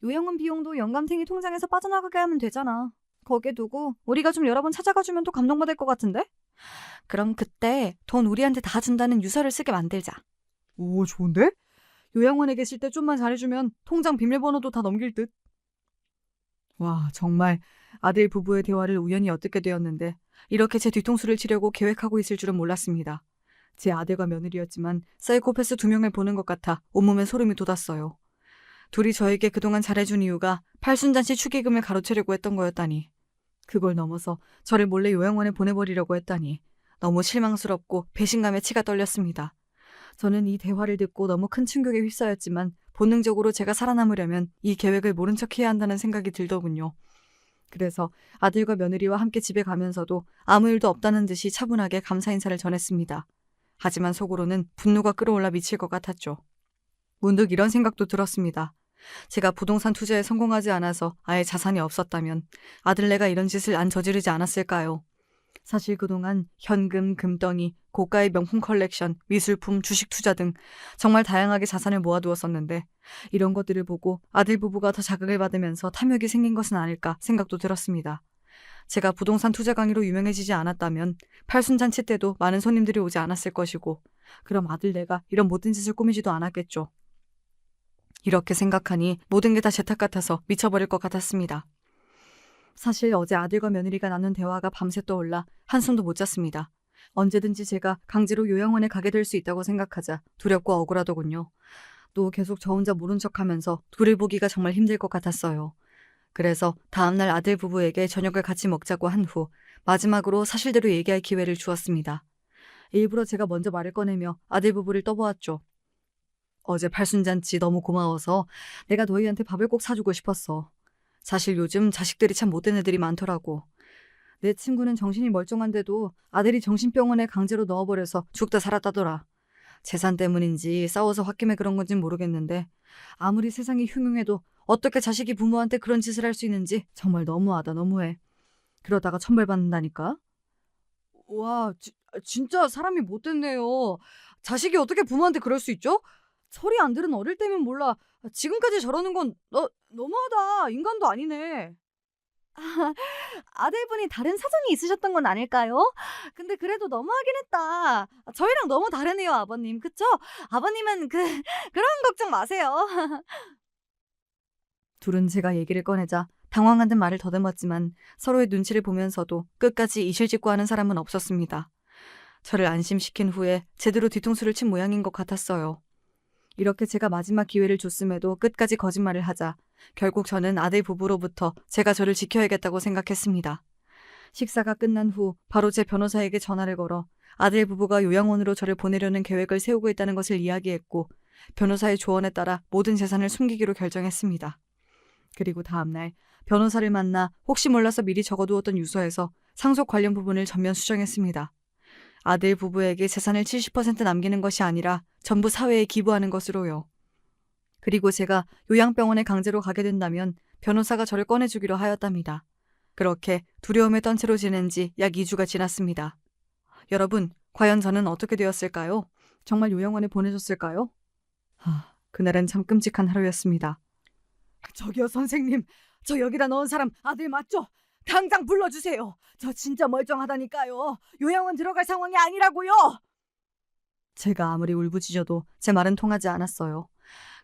요양원 비용도 영감탱이 통장에서 빠져나가게 하면 되잖아. 거기에 두고 우리가 좀 여러 번 찾아가주면 또 감동받을 것 같은데? 그럼 그때 돈 우리한테 다 준다는 유서를 쓰게 만들자. 오, 좋은데? 요양원에 계실 때 좀만 잘해주면 통장 비밀번호도 다 넘길 듯. 와, 정말 아들 부부의 대화를 우연히 엿듣게 되었는데 이렇게 제 뒤통수를 치려고 계획하고 있을 줄은 몰랐습니다. 제 아들과 며느리였지만 사이코패스 2명을 보는 것 같아 온몸에 소름이 돋았어요. 둘이 저에게 그동안 잘해준 이유가 팔순잔치 축의금을 가로채려고 했던 거였다니. 그걸 넘어서 저를 몰래 요양원에 보내버리려고 했다니. 너무 실망스럽고 배신감에 치가 떨렸습니다. 저는 이 대화를 듣고 너무 큰 충격에 휩싸였지만 본능적으로 제가 살아남으려면 이 계획을 모른 척해야 한다는 생각이 들더군요. 그래서 아들과 며느리와 함께 집에 가면서도 아무 일도 없다는 듯이 차분하게 감사 인사를 전했습니다. 하지만 속으로는 분노가 끌어올라 미칠 것 같았죠. 문득 이런 생각도 들었습니다. 제가 부동산 투자에 성공하지 않아서 아예 자산이 없었다면 아들네가 이런 짓을 안 저지르지 않았을까요? 사실 그동안 현금, 금덩이, 고가의 명품 컬렉션, 미술품, 주식 투자 등 정말 다양하게 자산을 모아두었었는데 이런 것들을 보고 아들 부부가 더 자극을 받으면서 탐욕이 생긴 것은 아닐까 생각도 들었습니다. 제가 부동산 투자 강의로 유명해지지 않았다면 팔순잔치 때도 많은 손님들이 오지 않았을 것이고 그럼 아들네가 이런 못된 짓을 꾸미지도 않았겠죠. 이렇게 생각하니 모든 게 다 제 탓 같아서 미쳐버릴 것 같았습니다. 사실 어제 아들과 며느리가 나눈 대화가 밤새 떠올라 한숨도 못 잤습니다. 언제든지 제가 강제로 요양원에 가게 될 수 있다고 생각하자 두렵고 억울하더군요. 또 계속 저 혼자 모른 척하면서 둘을 보기가 정말 힘들 것 같았어요. 그래서 다음날 아들 부부에게 저녁을 같이 먹자고 한 후 마지막으로 사실대로 얘기할 기회를 주었습니다. 일부러 제가 먼저 말을 꺼내며 아들 부부를 떠보았죠. 어제 팔순잔치 너무 고마워서 내가 너희한테 밥을 꼭 사주고 싶었어. 사실 요즘 자식들이 참 못된 애들이 많더라고. 내 친구는 정신이 멀쩡한데도 아들이 정신병원에 강제로 넣어버려서 죽다 살았다더라. 재산 때문인지 싸워서 홧김에 그런 건진 모르겠는데 아무리 세상이 흉흉해도 어떻게 자식이 부모한테 그런 짓을 할 수 있는지 정말 너무하다 너무해. 그러다가 천벌받는다니까. 와, 진짜 사람이 못됐네요. 자식이 어떻게 부모한테 그럴 수 있죠? 소리 안 들은 어릴 때면 몰라. 지금까지 저러는 건 너무하다. 인간도 아니네. 아들분이 다른 사정이 있으셨던 건 아닐까요? 근데 그래도 너무하긴 했다. 저희랑 너무 다르네요, 아버님. 그쵸? 아버님은 그런 걱정 마세요. 둘은 제가 얘기를 꺼내자 당황한 듯 말을 더듬었지만 서로의 눈치를 보면서도 끝까지 이실직고하는 사람은 없었습니다. 저를 안심시킨 후에 제대로 뒤통수를 친 모양인 것 같았어요. 이렇게 제가 마지막 기회를 줬음에도 끝까지 거짓말을 하자 결국 저는 아들 부부로부터 제가 저를 지켜야겠다고 생각했습니다. 식사가 끝난 후 바로 제 변호사에게 전화를 걸어 아들 부부가 요양원으로 저를 보내려는 계획을 세우고 있다는 것을 이야기했고 변호사의 조언에 따라 모든 재산을 숨기기로 결정했습니다. 그리고 다음날 변호사를 만나 혹시 몰라서 미리 적어두었던 유서에서 상속 관련 부분을 전면 수정했습니다. 아들 부부에게 재산을 70% 남기는 것이 아니라 전부 사회에 기부하는 것으로요. 그리고 제가 요양병원에 강제로 가게 된다면 변호사가 저를 꺼내주기로 하였답니다. 그렇게 두려움에 떤 채로 지낸 지 약 2주가 지났습니다. 여러분, 과연 저는 어떻게 되었을까요? 정말 요양원에 보내줬을까요? 그날은 참 끔찍한 하루였습니다. 저기요, 선생님. 저 여기다 넣은 사람 아들 맞죠? 당장 불러주세요. 저 진짜 멀쩡하다니까요. 요양원 들어갈 상황이 아니라고요. 제가 아무리 울부짖어도 제 말은 통하지 않았어요.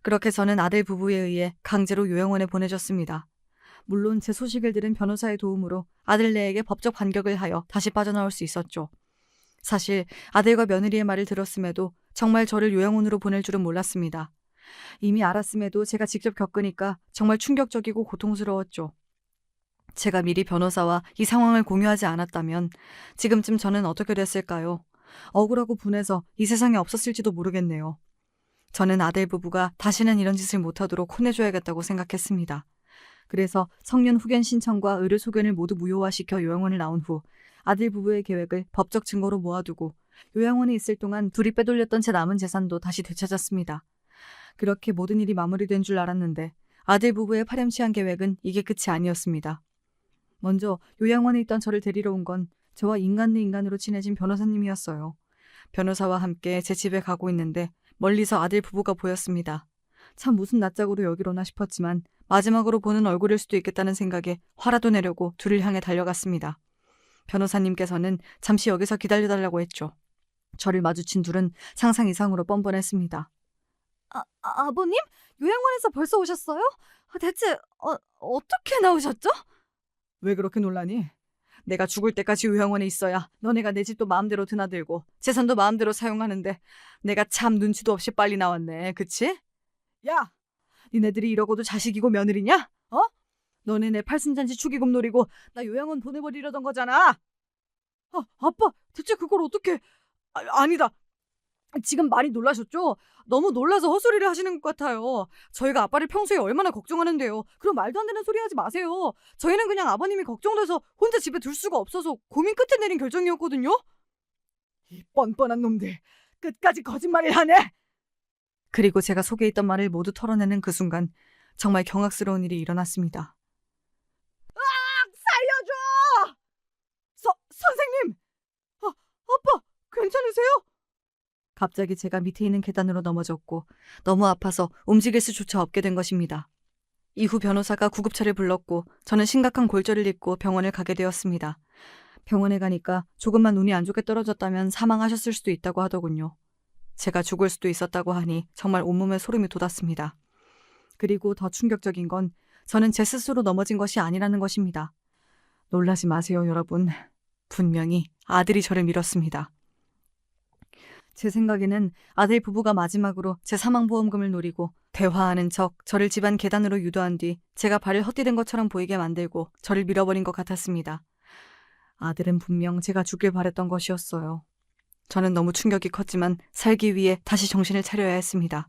그렇게 저는 아들 부부에 의해 강제로 요양원에 보내졌습니다. 물론 제 소식을 들은 변호사의 도움으로 아들네에게 법적 반격을 하여 다시 빠져나올 수 있었죠. 사실 아들과 며느리의 말을 들었음에도 정말 저를 요양원으로 보낼 줄은 몰랐습니다. 이미 알았음에도 제가 직접 겪으니까 정말 충격적이고 고통스러웠죠. 제가 미리 변호사와 이 상황을 공유하지 않았다면 지금쯤 저는 어떻게 됐을까요? 억울하고 분해서 이 세상에 없었을지도 모르겠네요. 저는 아들 부부가 다시는 이런 짓을 못하도록 혼내줘야겠다고 생각했습니다. 그래서 성년 후견 신청과 의료 소견을 모두 무효화시켜 요양원을 나온 후 아들 부부의 계획을 법적 증거로 모아두고 요양원에 있을 동안 둘이 빼돌렸던 제 남은 재산도 다시 되찾았습니다. 그렇게 모든 일이 마무리된 줄 알았는데 아들 부부의 파렴치한 계획은 이게 끝이 아니었습니다. 먼저 요양원에 있던 저를 데리러 온 건 저와 인간 대 인간으로 친해진 변호사님이었어요. 변호사와 함께 제 집에 가고 있는데 멀리서 아들 부부가 보였습니다. 참 무슨 낯짝으로 여기로 오나 싶었지만 마지막으로 보는 얼굴일 수도 있겠다는 생각에 화라도 내려고 둘을 향해 달려갔습니다. 변호사님께서는 잠시 여기서 기다려달라고 했죠. 저를 마주친 둘은 상상 이상으로 뻔뻔했습니다. 아버님? 요양원에서 벌써 오셨어요? 대체 어떻게 나오셨죠? 왜 그렇게 놀라니? 내가 죽을 때까지 요양원에 있어야 너네가 내 집도 마음대로 드나들고 재산도 마음대로 사용하는데 내가 참 눈치도 없이 빨리 나왔네. 그치? 야! 니네들이 이러고도 자식이고 며느리냐? 너네 내 팔순잔치 축의금 노리고 나 요양원 보내버리려던 거잖아. 아빠, 대체 그걸 어떻게... 아니다. 지금 많이 놀라셨죠? 너무 놀라서 헛소리를 하시는 것 같아요. 저희가 아빠를 평소에 얼마나 걱정하는데요. 그럼 말도 안 되는 소리 하지 마세요. 저희는 그냥 아버님이 걱정돼서 혼자 집에 둘 수가 없어서 고민 끝에 내린 결정이었거든요. 이 뻔뻔한 놈들, 끝까지 거짓말을 하네. 그리고 제가 속에 있던 말을 모두 털어내는 그 순간 정말 경악스러운 일이 일어났습니다. 살려줘! 선생님! 아빠, 괜찮으세요? 갑자기 제가 밑에 있는 계단으로 넘어졌고 너무 아파서 움직일 수조차 없게 된 것입니다. 이후 변호사가 구급차를 불렀고 저는 심각한 골절을 입고 병원을 가게 되었습니다. 병원에 가니까 조금만 운이 안 좋게 떨어졌다면 사망하셨을 수도 있다고 하더군요. 제가 죽을 수도 있었다고 하니 정말 온몸에 소름이 돋았습니다. 그리고 더 충격적인 건 저는 제 스스로 넘어진 것이 아니라는 것입니다. 놀라지 마세요, 여러분. 분명히 아들이 저를 밀었습니다. 제 생각에는 아들 부부가 마지막으로 제 사망보험금을 노리고 대화하는 척 저를 집안 계단으로 유도한 뒤 제가 발을 헛디딘 것처럼 보이게 만들고 저를 밀어버린 것 같았습니다. 아들은 분명 제가 죽길 바랬던 것이었어요. 저는 너무 충격이 컸지만 살기 위해 다시 정신을 차려야 했습니다.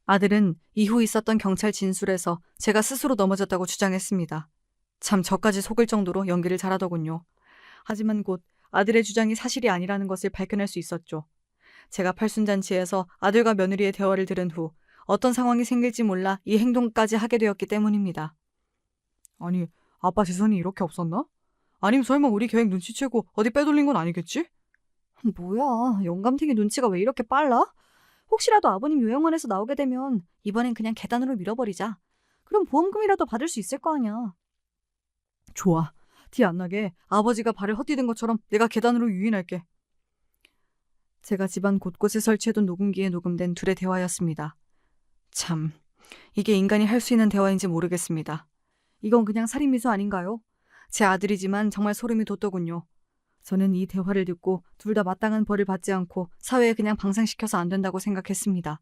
아들은 이후 있었던 경찰 진술에서 제가 스스로 넘어졌다고 주장했습니다. 참 저까지 속을 정도로 연기를 잘하더군요. 하지만 곧 아들의 주장이 사실이 아니라는 것을 밝혀낼 수 있었죠. 제가 팔순잔치에서 아들과 며느리의 대화를 들은 후 어떤 상황이 생길지 몰라 이 행동까지 하게 되었기 때문입니다. 아니, 아빠 재산이 이렇게 없었나? 아님 설마 우리 계획 눈치채고 어디 빼돌린 건 아니겠지? 뭐야, 영감탱이 눈치가 왜 이렇게 빨라? 혹시라도 아버님 요양원에서 나오게 되면 이번엔 그냥 계단으로 밀어버리자. 그럼 보험금이라도 받을 수 있을 거 아니야. 좋아. 티 안 나게 아버지가 발을 헛디딘 것처럼 내가 계단으로 유인할게. 제가 집안 곳곳에 설치해둔 녹음기에 녹음된 둘의 대화였습니다. 참, 이게 인간이 할 수 있는 대화인지 모르겠습니다. 이건 그냥 살인미수 아닌가요? 제 아들이지만 정말 소름이 돋더군요. 저는 이 대화를 듣고 둘 다 마땅한 벌을 받지 않고 사회에 그냥 방생시켜서 안 된다고 생각했습니다.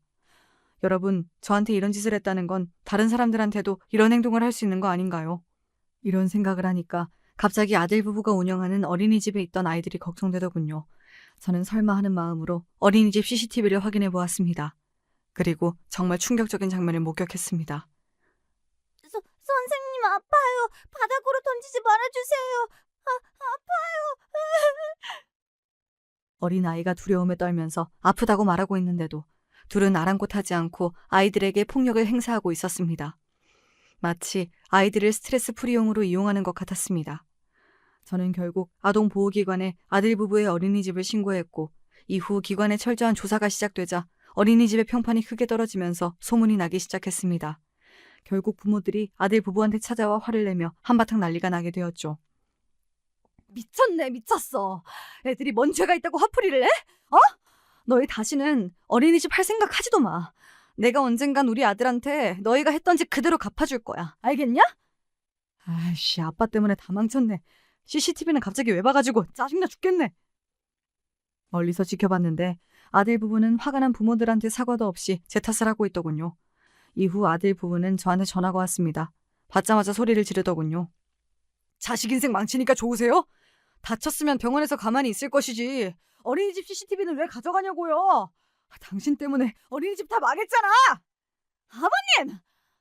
여러분, 저한테 이런 짓을 했다는 건 다른 사람들한테도 이런 행동을 할 수 있는 거 아닌가요? 이런 생각을 하니까 갑자기 아들 부부가 운영하는 어린이집에 있던 아이들이 걱정되더군요. 저는 설마 하는 마음으로 어린이집 CCTV를 확인해 보았습니다. 그리고 정말 충격적인 장면을 목격했습니다. 선생님 아파요. 바닥으로 던지지 말아주세요. 아파요. 어린 아이가 두려움에 떨면서 아프다고 말하고 있는데도 둘은 아랑곳하지 않고 아이들에게 폭력을 행사하고 있었습니다. 마치 아이들을 스트레스 풀이용으로 이용하는 것 같았습니다. 저는 결국 아동보호기관에 아들 부부의 어린이집을 신고했고 이후 기관의 철저한 조사가 시작되자 어린이집의 평판이 크게 떨어지면서 소문이 나기 시작했습니다. 결국 부모들이 아들 부부한테 찾아와 화를 내며 한바탕 난리가 나게 되었죠. 미쳤네, 미쳤어. 애들이 뭔 죄가 있다고 화풀이를 해? 어? 너희 다시는 어린이집 할 생각 하지도 마. 내가 언젠간 우리 아들한테 너희가 했던 짓 그대로 갚아줄 거야. 알겠냐? 아이씨, 아빠 때문에 다 망쳤네. CCTV는 갑자기 왜 봐가지고 짜증나 죽겠네. 멀리서 지켜봤는데 아들 부부는 화가 난 부모들한테 사과도 없이 제 탓을 하고 있더군요. 이후 아들 부부는 저한테 전화가 왔습니다. 받자마자 소리를 지르더군요. 자식 인생 망치니까 좋으세요? 다쳤으면 병원에서 가만히 있을 것이지. 어린이집 CCTV는 왜 가져가냐고요? 당신 때문에 어린이집 다 망했잖아. 아버님!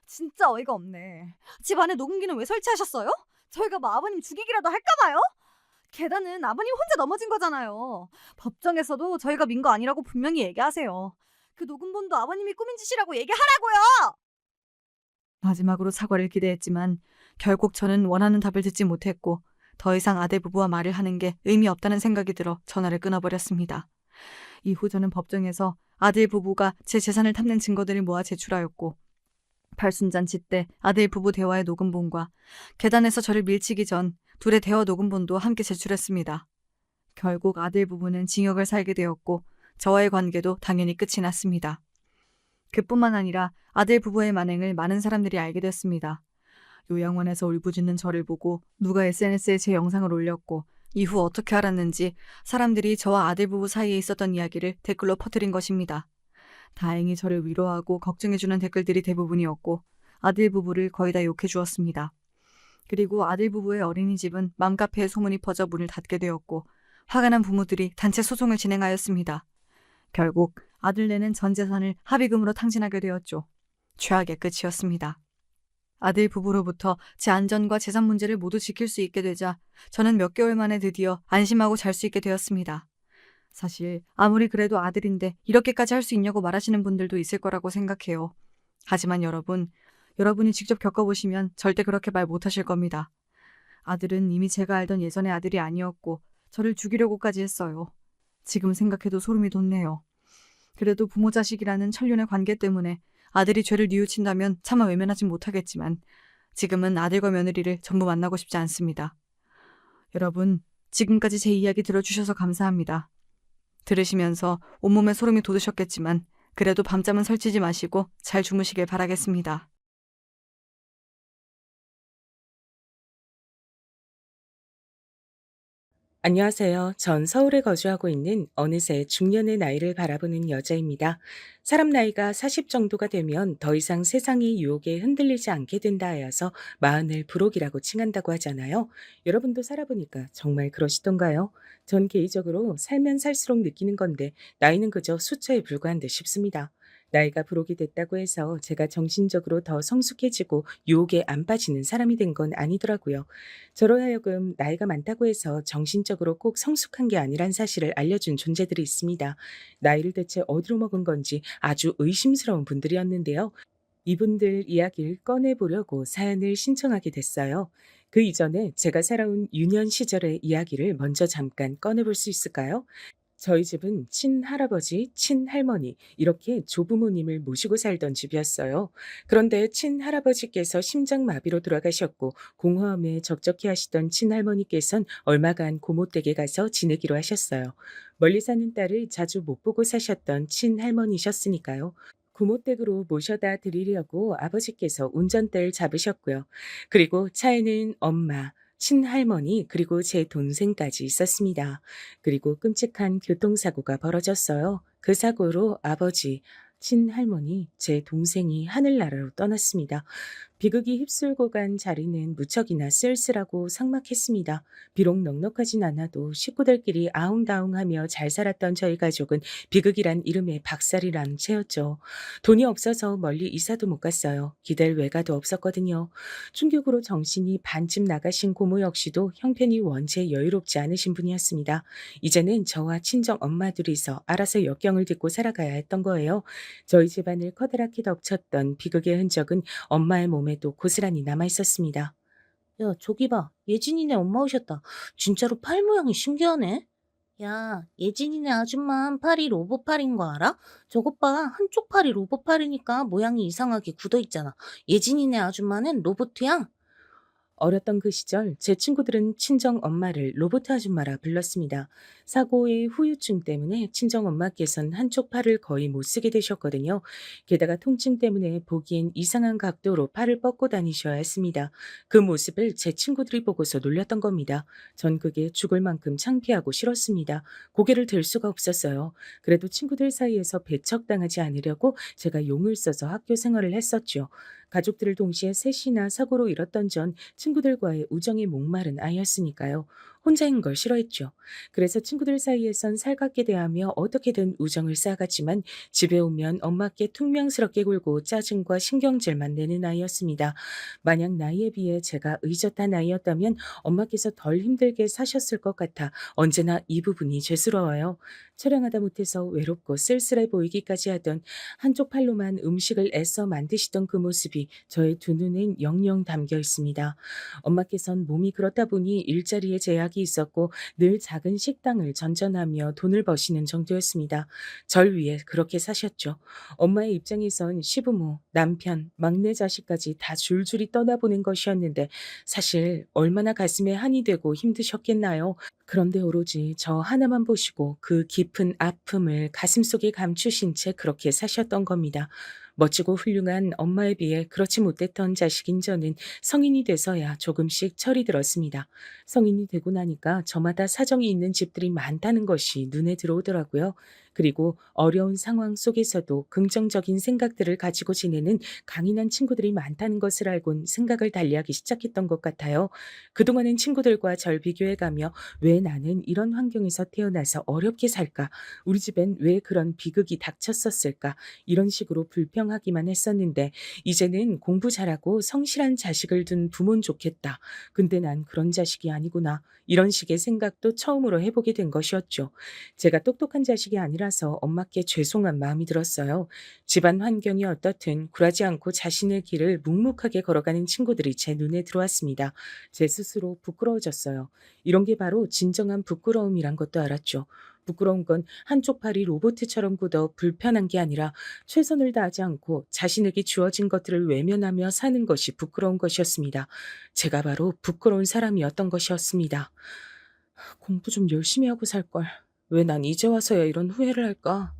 진짜 어이가 없네. 집 안에 녹음기는 왜 설치하셨어요? 저희가 뭐 아버님 죽이기라도 할까봐요? 계단은 아버님 혼자 넘어진 거잖아요. 법정에서도 저희가 민 거 아니라고 분명히 얘기하세요. 그 녹음본도 아버님이 꾸민 짓이라고 얘기하라고요! 마지막으로 사과를 기대했지만 결국 저는 원하는 답을 듣지 못했고 더 이상 아들 부부와 말을 하는 게 의미 없다는 생각이 들어 전화를 끊어버렸습니다. 이후 저는 법정에서 아들 부부가 제 재산을 탐낸 증거들을 모아 제출하였고 팔순잔치 때 아들 부부 대화의 녹음본과 계단에서 저를 밀치기 전 둘의 대화 녹음본도 함께 제출했습니다. 결국 아들 부부는 징역을 살게 되었고 저와의 관계도 당연히 끝이 났습니다. 그뿐만 아니라 아들 부부의 만행을 많은 사람들이 알게 됐습니다. 요양원에서 울부짖는 저를 보고 누가 SNS에 제 영상을 올렸고 이후 어떻게 알았는지 사람들이 저와 아들 부부 사이에 있었던 이야기를 댓글로 퍼뜨린 것입니다. 다행히 저를 위로하고 걱정해주는 댓글들이 대부분이었고 아들 부부를 거의 다 욕해 주었습니다. 그리고 아들 부부의 어린이집은 맘카페에 소문이 퍼져 문을 닫게 되었고 화가 난 부모들이 단체 소송을 진행하였습니다. 결국 아들네는 전 재산을 합의금으로 탕진하게 되었죠. 최악의 끝이었습니다. 아들 부부로부터 제 안전과 재산 문제를 모두 지킬 수 있게 되자 저는 몇 개월 만에 드디어 안심하고 잘 수 있게 되었습니다. 사실 아무리 그래도 아들인데 이렇게까지 할 수 있냐고 말하시는 분들도 있을 거라고 생각해요. 하지만 여러분이 직접 겪어보시면 절대 그렇게 말 못하실 겁니다. 아들은 이미 제가 알던 예전의 아들이 아니었고 저를 죽이려고까지 했어요. 지금 생각해도 소름이 돋네요. 그래도 부모 자식이라는 천륜의 관계 때문에 아들이 죄를 뉘우친다면 차마 외면하진 못하겠지만 지금은 아들과 며느리를 전부 만나고 싶지 않습니다. 여러분, 지금까지 제 이야기 들어주셔서 감사합니다. 들으시면서 온몸에 소름이 돋으셨겠지만 그래도 밤잠은 설치지 마시고 잘 주무시길 바라겠습니다. 안녕하세요. 전 서울에 거주하고 있는 어느새 중년의 나이를 바라보는 여자입니다. 사람 나이가 40 정도가 되면 더 이상 세상의 유혹에 흔들리지 않게 된다 하여서 마흔을 불혹이라고 칭한다고 하잖아요. 여러분도 살아보니까 정말 그러시던가요? 전 개인적으로 살면 살수록 느끼는 건데 나이는 그저 숫자에 불과한 듯 싶습니다. 나이가 불혹이 됐다고 해서 제가 정신적으로 더 성숙해지고 유혹에 안 빠지는 사람이 된 건 아니더라고요. 저로 하여금 나이가 많다고 해서 정신적으로 꼭 성숙한 게 아니란 사실을 알려준 존재들이 있습니다. 나이를 대체 어디로 먹은 건지 아주 의심스러운 분들이었는데요. 이분들 이야기를 꺼내보려고 사연을 신청하게 됐어요. 그 이전에 제가 살아온 유년 시절의 이야기를 먼저 잠깐 꺼내볼 수 있을까요? 저희 집은 친할아버지, 친할머니 이렇게 조부모님을 모시고 살던 집이었어요. 그런데 친할아버지께서 심장마비로 돌아가셨고 공허함에 적적해 하시던 친할머니께선 얼마간 고모댁에 가서 지내기로 하셨어요. 멀리 사는 딸을 자주 못 보고 사셨던 친할머니셨으니까요. 고모댁으로 모셔다 드리려고 아버지께서 운전대를 잡으셨고요. 그리고 차에는 엄마, 친할머니 그리고 제 동생까지 있었습니다. 그리고 끔찍한 교통사고가 벌어졌어요. 그 사고로 아버지, 친할머니, 제 동생이 하늘나라로 떠났습니다. 비극이 휩쓸고 간 자리는 무척이나 쓸쓸하고 삭막했습니다. 비록 넉넉하진 않아도 식구들끼리 아웅다웅하며 잘 살았던 저희 가족은 비극이란 이름의 박살이란 채였죠. 돈이 없어서 멀리 이사도 못 갔어요. 기댈 외가도 없었거든요. 충격으로 정신이 반쯤 나가신 고모 역시도 형편이 원체 여유롭지 않으신 분이었습니다. 이제는 저와 친정 엄마 둘이서 알아서 역경을 딛고 살아가야 했던 거예요. 저희 집안을 커다랗게 덮쳤던 비극의 흔적은 엄마의 몸에도 고스란히 남아 있었습니다. 야, 저기 봐. 예진이네 엄마 오셨다. 진짜로 팔 모양이 신기하네. 야, 예진이네 아줌마 팔이 로봇팔인 거 알아? 저것 봐. 한쪽 팔이 로봇팔이니까 모양이 이상하게 굳어 있잖아. 예진이네 아줌마는 로봇이야. 어렸던 그 시절 제 친구들은 친정 엄마를 로봇 아줌마라 불렀습니다. 사고의 후유증 때문에 친정 엄마께서는 한쪽 팔을 거의 못 쓰게 되셨거든요. 게다가 통증 때문에 보기엔 이상한 각도로 팔을 뻗고 다니셔야 했습니다. 그 모습을 제 친구들이 보고서 놀렸던 겁니다. 전 그게 죽을 만큼 창피하고 싫었습니다. 고개를 들 수가 없었어요. 그래도 친구들 사이에서 배척당하지 않으려고 제가 용을 써서 학교 생활을 했었죠. 가족들을 동시에 셋이나 사고로 잃었던 전 친구들과의 우정에 목마른 아이였으니까요. 혼자인 걸 싫어했죠. 그래서 친구들 사이에선 살갑게 대하며 어떻게든 우정을 쌓아갔지만 집에 오면 엄마께 퉁명스럽게 굴고 짜증과 신경질만 내는 아이였습니다. 만약 나이에 비해 제가 의젓한 아이였다면 엄마께서 덜 힘들게 사셨을 것 같아 언제나 이 부분이 죄스러워요. 촬영하다 못해서 외롭고 쓸쓸해 보이기까지 하던 한쪽 팔로만 음식을 애써 만드시던 그 모습이 저의 두 눈엔 영영 담겨 있습니다. 엄마께선 몸이 그렇다 보니 일자리에 제약이 있었고 늘 작은 식당을 전전하며 돈을 버시는 정도였습니다. 절 위해 그렇게 사셨죠. 엄마의 입장에선 시부모, 남편, 막내 자식까지 다 줄줄이 떠나보낸 것이었는데 사실 얼마나 가슴에 한이 되고 힘드셨겠나요? 그런데 오로지 저 하나만 보시고 그 깊은 아픔을 가슴속에 감추신 채 그렇게 사셨던 겁니다. 멋지고 훌륭한 엄마에 비해 그렇지 못했던 자식인 저는 성인이 돼서야 조금씩 철이 들었습니다. 성인이 되고 나니까 저마다 사정이 있는 집들이 많다는 것이 눈에 들어오더라고요. 그리고 어려운 상황 속에서도 긍정적인 생각들을 가지고 지내는 강인한 친구들이 많다는 것을 알곤 생각을 달리하기 시작했던 것 같아요. 그동안은 친구들과 절 비교해가며 왜 나는 이런 환경에서 태어나서 어렵게 살까? 우리 집엔 왜 그런 비극이 닥쳤었을까? 이런 식으로 불평하기만 했었는데 이제는 공부 잘하고 성실한 자식을 둔 부모는 좋겠다. 근데 난 그런 자식이 아니구나. 이런 식의 생각도 처음으로 해보게 된 것이었죠. 제가 똑똑한 자식이 아니라서 엄마께 죄송한 마음이 들었어요. 집안 환경이 어떻든 굴하지 않고 자신의 길을 묵묵하게 걸어가는 친구들이 제 눈에 들어왔습니다. 제 스스로 부끄러워졌어요. 이런 게 바로 진정한 부끄러움이란 것도 알았죠. 부끄러운 건 한쪽 팔이 로봇처럼 굳어 불편한 게 아니라 최선을 다하지 않고 자신에게 주어진 것들을 외면하며 사는 것이 부끄러운 것이었습니다. 제가 바로 부끄러운 사람이었던 것이었습니다. 공부 좀 열심히 하고 살걸. 왜 난 이제 와서야 이런 후회를 할까?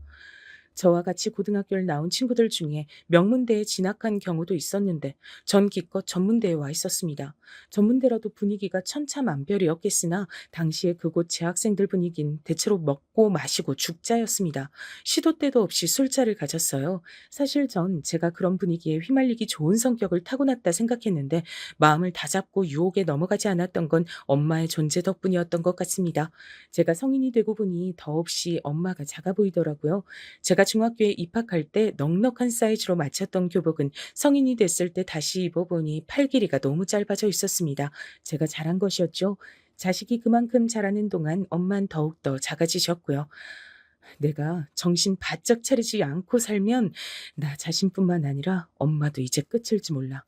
저와 같이 고등학교를 나온 친구들 중에 명문대에 진학한 경우도 있었는데 전 기껏 전문대에 와 있었습니다. 전문대라도 분위기가 천차만별이었겠으나 당시에 그곳 재학생들 분위긴 대체로 먹고 마시고 죽자였습니다. 시도 때도 없이 술자를 가졌어요. 사실 전 제가 그런 분위기에 휘말리기 좋은 성격을 타고났다 생각했는데 마음을 다잡고 유혹에 넘어가지 않았던 건 엄마의 존재 덕분이었던 것 같습니다. 제가 성인이 되고 보니 더없이 엄마가 작아 보이더라고요. 제가 중학교에 입학할 때 넉넉한 사이즈로 맞췄던 교복은 성인이 됐을 때 다시 입어보니 팔 길이가 너무 짧아져 있었습니다. 제가 잘한 것이었죠. 자식이 그만큼 자라는 동안 엄만 더욱더 작아지셨고요. 내가 정신 바짝 차리지 않고 살면 나 자신뿐만 아니라 엄마도 이제 끝일지 몰라.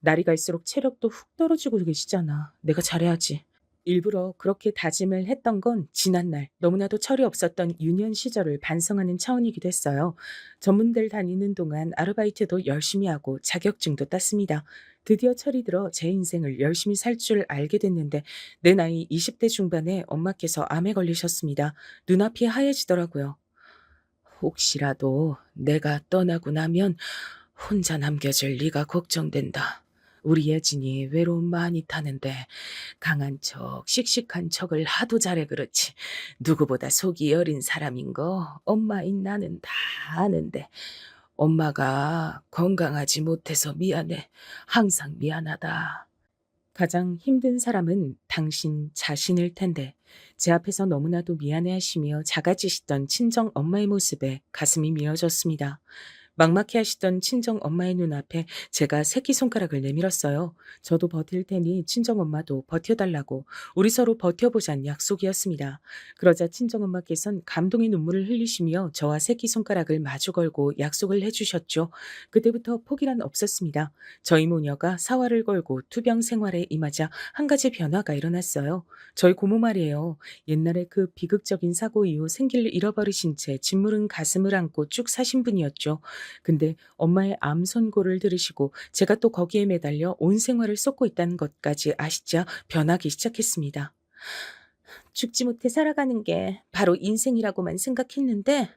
날이 갈수록 체력도 훅 떨어지고 계시잖아. 내가 잘해야지. 일부러 그렇게 다짐을 했던 건 지난날 너무나도 철이 없었던 유년 시절을 반성하는 차원이기도 했어요. 전문대를 다니는 동안 아르바이트도 열심히 하고 자격증도 땄습니다. 드디어 철이 들어 제 인생을 열심히 살 줄 알게 됐는데 내 나이 20대 중반에 엄마께서 암에 걸리셨습니다. 눈앞이 하얘지더라고요. 혹시라도 내가 떠나고 나면 혼자 남겨질 네가 걱정된다. 우리 예진이 외로움 많이 타는데 강한 척, 씩씩한 척을 하도 잘해 그렇지. 누구보다 속이 여린 사람인 거 엄마인 나는 다 아는데 엄마가 건강하지 못해서 미안해. 항상 미안하다. 가장 힘든 사람은 당신 자신일 텐데 제 앞에서 너무나도 미안해하시며 작아지시던 친정 엄마의 모습에 가슴이 미어졌습니다. 막막해 하시던 친정 엄마의 눈앞에 제가 새끼손가락을 내밀었어요. 저도 버틸 테니 친정 엄마도 버텨달라고 우리 서로 버텨보잔 약속이었습니다. 그러자 친정 엄마께선 감동의 눈물을 흘리시며 저와 새끼손가락을 마주 걸고 약속을 해주셨죠. 그때부터 포기란 없었습니다. 저희 모녀가 사활을 걸고 투병 생활에 임하자 한 가지 변화가 일어났어요. 저희 고모 말이에요. 옛날에 그 비극적인 사고 이후 생기를 잃어버리신 채 짓무른 가슴을 안고 쭉 사신 분이었죠. 근데 엄마의 암 선고를 들으시고 제가 또 거기에 매달려 온 생활을 쏟고 있다는 것까지 아시자 변하기 시작했습니다. 죽지 못해 살아가는 게 바로 인생이라고만 생각했는데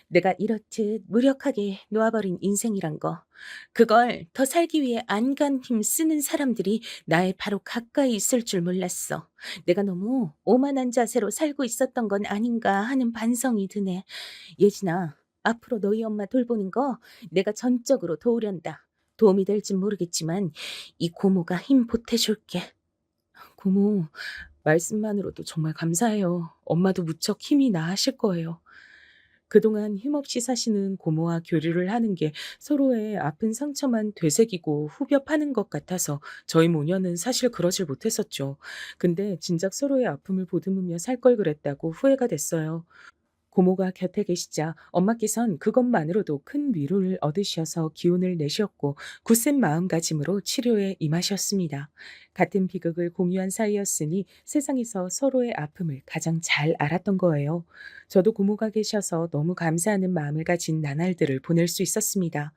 내가 이렇듯 무력하게 놓아버린 인생이란 거, 그걸 더 살기 위해 안간 힘 쓰는 사람들이 나의 바로 가까이 있을 줄 몰랐어. 내가 너무 오만한 자세로 살고 있었던 건 아닌가 하는 반성이 드네. 예진아, 앞으로 너희 엄마 돌보는 거 내가 전적으로 도우련다. 도움이 될진 모르겠지만 이 고모가 힘 보태줄게. 고모, 말씀만으로도 정말 감사해요. 엄마도 무척 힘이 나으실 거예요. 그동안 힘없이 사시는 고모와 교류를 하는 게 서로의 아픈 상처만 되새기고 후벼 파는 것 같아서 저희 모녀는 사실 그러질 못했었죠. 근데 진작 서로의 아픔을 보듬으며 살 걸 그랬다고 후회가 됐어요. 고모가 곁에 계시자 엄마께선 그것만으로도 큰 위로를 얻으셔서 기운을 내셨고 굳센 마음가짐으로 치료에 임하셨습니다. 같은 비극을 공유한 사이였으니 세상에서 서로의 아픔을 가장 잘 알았던 거예요. 저도 고모가 계셔서 너무 감사하는 마음을 가진 나날들을 보낼 수 있었습니다.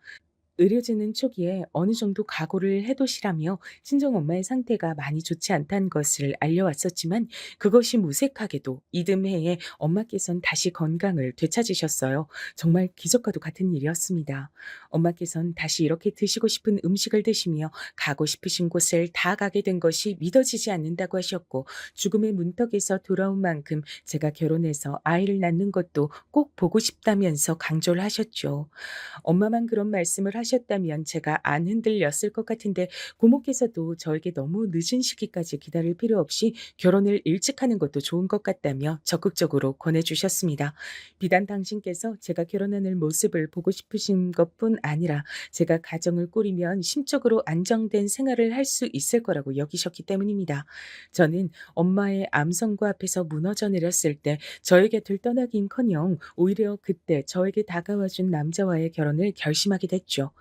의료진은 초기에 어느 정도 각오를 해두시라며 친정엄마의 상태가 많이 좋지 않다는 것을 알려왔었지만 그것이 무색하게도 이듬해에 엄마께선 다시 건강을 되찾으셨어요. 정말 기적과도 같은 일이었습니다. 엄마께선 다시 이렇게 드시고 싶은 음식을 드시며 가고 싶으신 곳을 다 가게 된 것이 믿어지지 않는다고 하셨고 죽음의 문턱에서 돌아온 만큼 제가 결혼해서 아이를 낳는 것도 꼭 보고 싶다면서 강조를 하셨죠. 엄마만 그런 말씀을 하셨다면 제가 안 흔들렸을 것 같은데 고모께서도 저에게 너무 늦은 시기까지 기다릴 필요 없이 결혼을 일찍 하는 것도 좋은 것 같다며 적극적으로 권해주셨습니다. 비단 당신께서 제가 결혼하는 모습을 보고 싶으신 것뿐 아니라 제가 가정을 꾸리면 심적으로 안정된 생활을 할 수 있을 거라고 여기셨기 때문입니다. 저는 엄마의 암선고 앞에서 무너져 내렸을 때 저의 곁을 떠나긴커녕 오히려 그때 저에게 다가와준 남자와의 결혼을 결심하게 됐죠.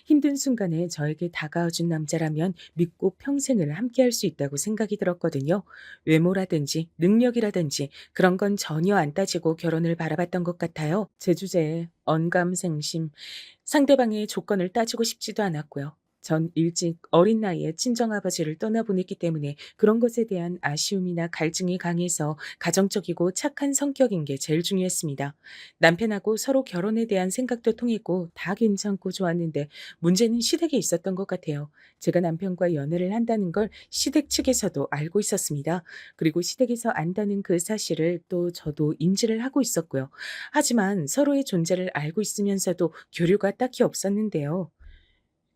힘든 순간에 저에게 다가와준 남자라면 믿고 평생을 함께할 수 있다고 생각이 들었거든요. 외모라든지 능력이라든지 그런 건 전혀 안 따지고 결혼을 바라봤던 것 같아요. 제 주제에 언감생심, 상대방의 조건을 따지고 싶지도 않았고요. 전 일찍 어린 나이에 친정아버지를 떠나보냈기 때문에 그런 것에 대한 아쉬움이나 갈증이 강해서 가정적이고 착한 성격인 게 제일 중요했습니다. 남편하고 서로 결혼에 대한 생각도 통했고 다 괜찮고 좋았는데 문제는 시댁에 있었던 것 같아요. 제가 남편과 연애를 한다는 걸 시댁 측에서도 알고 있었습니다. 그리고 시댁에서 안다는 그 사실을 또 저도 인지를 하고 있었고요. 하지만 서로의 존재를 알고 있으면서도 교류가 딱히 없었는데요.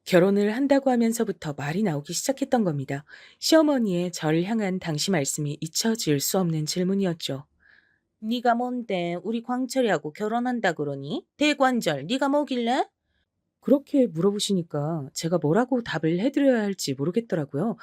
결혼을 한다고 하면서부터 말이 나오기 시작했던 겁니다. 시어머니의 저를 향한 당시 말씀이 잊혀질 수 없는 질문이었죠. 네가 뭔데 우리 광철이하고 결혼한다 그러니? 대관절 네가 뭐길래? 그렇게 물어보시니까 제가 뭐라고 답을 해드려야 할지 모르겠더라고요.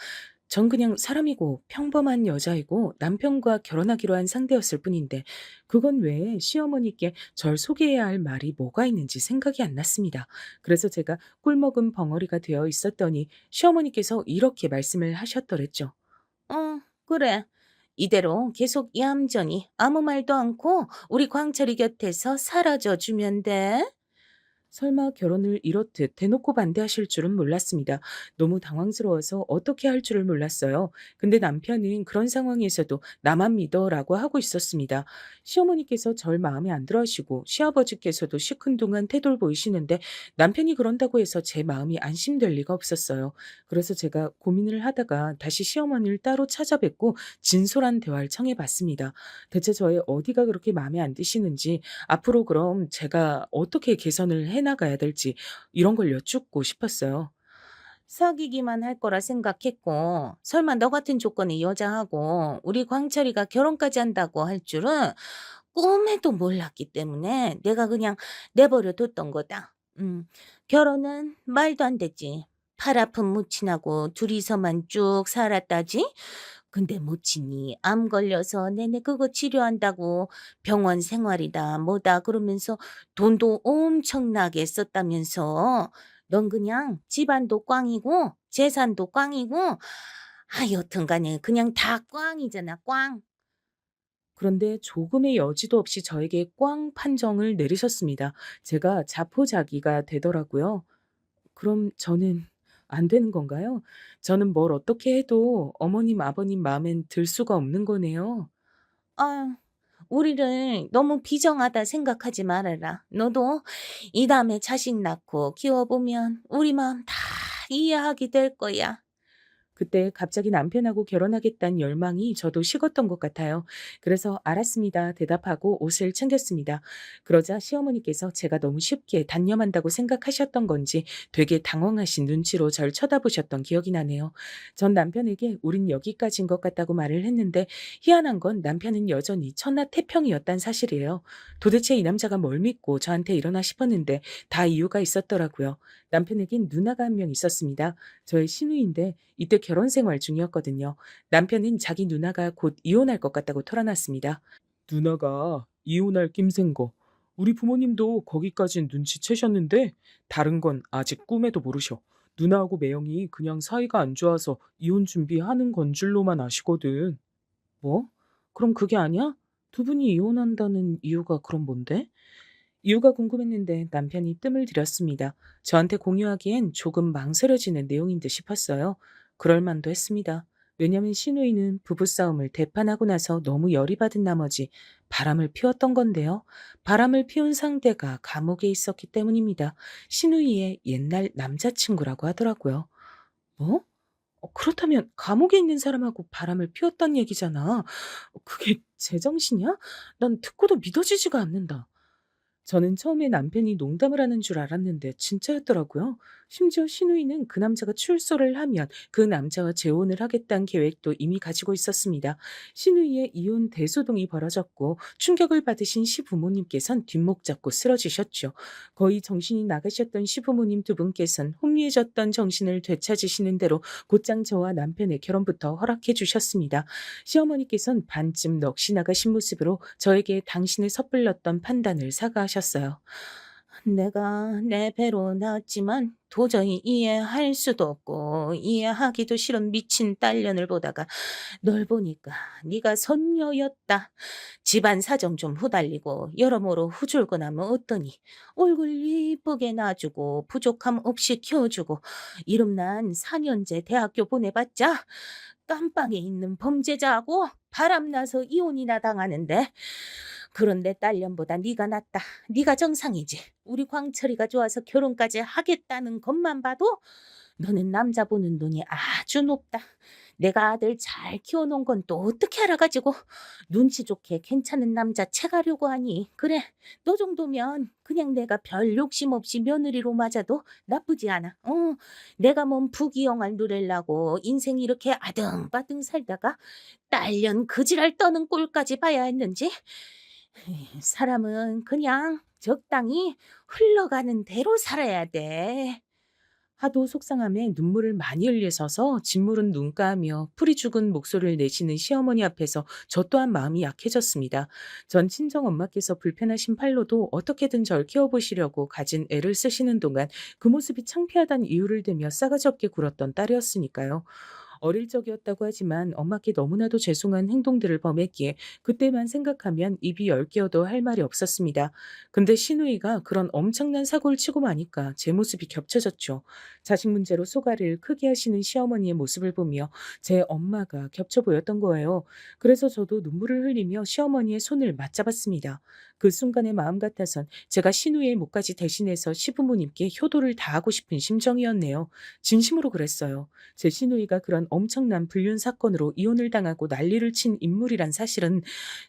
전 그냥 사람이고 평범한 여자이고 남편과 결혼하기로 한 상대였을 뿐인데 그건 왜 시어머니께 절 소개해야 할 말이 뭐가 있는지 생각이 안 났습니다. 그래서 제가 꿀먹은 벙어리가 되어 있었더니 시어머니께서 이렇게 말씀을 하셨더랬죠. 그래. 이대로 계속 얌전히 아무 말도 않고 우리 광철이 곁에서 사라져 주면 돼. 설마 결혼을 이렇듯 대놓고 반대하실 줄은 몰랐습니다. 너무 당황스러워서 어떻게 할 줄을 몰랐어요. 근데 남편은 그런 상황에서도 나만 믿어라고 하고 있었습니다. 시어머니께서 절 마음에 안 들어 하시고 시아버지께서도 시큰둥한 태도를 보이시는데 남편이 그런다고 해서 제 마음이 안심될 리가 없었어요. 그래서 제가 고민을 하다가 다시 시어머니를 따로 찾아뵙고 진솔한 대화를 청해봤습니다. 대체 저의 어디가 그렇게 마음에 안 드시는지 앞으로 그럼 제가 어떻게 개선을 해 해나가야 될지 이런 걸 여쭙고 싶었어요. 사귀기만 할 거라 생각했고, 설마 너 같은 조건의 여자하고 우리 광철이가 결혼까지 한다고 할 줄은 꿈에도 몰랐기 때문에 내가 그냥 내버려 뒀던 거다. 결혼은 말도 안 되지. 팔 아픈 무친하고 둘이서만 쭉 살았다지? 근데 무친이 암 걸려서 내내 그거 치료한다고 병원 생활이다 뭐다 그러면서 돈도 엄청나게 썼다면서. 넌 그냥 집안도 꽝이고 재산도 꽝이고 여튼 간에 그냥 다 꽝이잖아, 꽝. 그런데 조금의 여지도 없이 저에게 꽝 판정을 내리셨습니다. 제가 자포자기가 되더라고요. 그럼 저는 안 되는 건가요? 저는 뭘 어떻게 해도 어머님, 아버님 마음엔 들 수가 없는 거네요. 아유, 우리를 너무 비정하다 생각하지 말아라. 너도 이 다음에 자식 낳고 키워보면 우리 마음 다 이해하게 될 거야. 그때 갑자기 남편하고 결혼하겠다는 열망이 저도 식었던 것 같아요. 그래서 알았습니다. 대답하고 옷을 챙겼습니다. 그러자 시어머니께서 제가 너무 쉽게 단념한다고 생각하셨던 건지 되게 당황하신 눈치로 절 쳐다보셨던 기억이 나네요. 전 남편에게 우린 여기까지인 것 같다고 말을 했는데 희한한 건 남편은 여전히 천하태평이었단 사실이에요. 도대체 이 남자가 뭘 믿고 저한테 이러나 싶었는데 다 이유가 있었더라고요. 남편에겐 누나가 한 명 있었습니다. 저의 시누이인데 이때 결혼 생활 중이었거든요. 남편은 자기 누나가 곧 이혼할 것 같다고 털어놨습니다. 누나가 이혼할 낌새인 거. 우리 부모님도 거기까진 눈치채셨는데 다른 건 아직 꿈에도 모르셔. 누나하고 매형이 그냥 사이가 안 좋아서 이혼 준비하는 건 줄로만 아시거든. 뭐? 그럼 그게 아니야? 두 분이 이혼한다는 이유가 그럼 뭔데? 이유가 궁금했는데 남편이 뜸을 들였습니다. 저한테 공유하기엔 조금 망설여지는 내용인 듯 싶었어요. 그럴 만도 했습니다. 왜냐면 시누이는 부부싸움을 대판하고 나서 너무 열이 받은 나머지 바람을 피웠던 건데요. 바람을 피운 상대가 감옥에 있었기 때문입니다. 시누이의 옛날 남자친구라고 하더라고요. 뭐? 그렇다면 감옥에 있는 사람하고 바람을 피웠단 얘기잖아. 그게 제정신이야? 난 듣고도 믿어지지가 않는다. 저는 처음에 남편이 농담을 하는 줄 알았는데 진짜였더라고요. 심지어 시누이는 그 남자가 출소를 하면 그 남자와 재혼을 하겠다는 계획도 이미 가지고 있었습니다. 시누이의 이혼 대소동이 벌어졌고 충격을 받으신 시부모님께선 뒷목 잡고 쓰러지셨죠. 거의 정신이 나가셨던 시부모님 두 분께선 혼미해졌던 정신을 되찾으시는 대로 곧장 저와 남편의 결혼부터 허락해 주셨습니다. 시어머니께선 반쯤 넋이 나가신 모습으로 저에게 당신을 섣불렀던 판단을 사과하셨어요. 내가 내 배로 낳았지만 도저히 이해할 수도 없고 이해하기도 싫은 미친 딸년을 보다가 널 보니까 네가 선녀였다. 집안 사정 좀 후달리고 여러모로 후줄근하면 어떠니. 얼굴 이쁘게 놔주고 부족함 없이 키워주고 이름난 4년제 대학교 보내봤자 깜빵에 있는 범죄자하고 바람나서 이혼이나 당하는데. 그런데 딸년보다 네가 낫다. 네가 정상이지. 우리 광철이가 좋아서 결혼까지 하겠다는 것만 봐도 너는 남자 보는 눈이 아주 높다. 내가 아들 잘 키워놓은 건 또 어떻게 알아가지고 눈치 좋게 괜찮은 남자 채가려고 하니. 그래, 너 정도면 그냥 내가 별 욕심 없이 며느리로 맞아도 나쁘지 않아. 내가 뭔 부귀영화를 누리려고 인생 이렇게 아등바등 살다가 딸년 그 지랄 떠는 꼴까지 봐야 했는지. 사람은 그냥 적당히 흘러가는 대로 살아야 돼. 하도 속상함에 눈물을 많이 흘리셔서 짓무른 눈가하며 풀이 죽은 목소리를 내시는 시어머니 앞에서 저 또한 마음이 약해졌습니다. 전 친정엄마께서 불편하신 팔로도 어떻게든 절 키워보시려고 가진 애를 쓰시는 동안 그 모습이 창피하다는 이유를 대며 싸가지 없게 굴었던 딸이었으니까요. 어릴 적이었다고 하지만 엄마께 너무나도 죄송한 행동들을 범했기에 그때만 생각하면 입이 열 개어도 할 말이 없었습니다. 근데 시누이가 그런 엄청난 사고를 치고 마니까 제 모습이 겹쳐졌죠. 자식 문제로 소가리를 크게 하시는 시어머니의 모습을 보며 제 엄마가 겹쳐 보였던 거예요. 그래서 저도 눈물을 흘리며 시어머니의 손을 맞잡았습니다. 그 순간의 마음 같아선 제가 신우이의 목까지 대신해서 시부모님께 효도를 다하고 싶은 심정이었네요. 진심으로 그랬어요. 제 시누이가 그런 엄청난 불륜 사건으로 이혼을 당하고 난리를 친 인물이란 사실은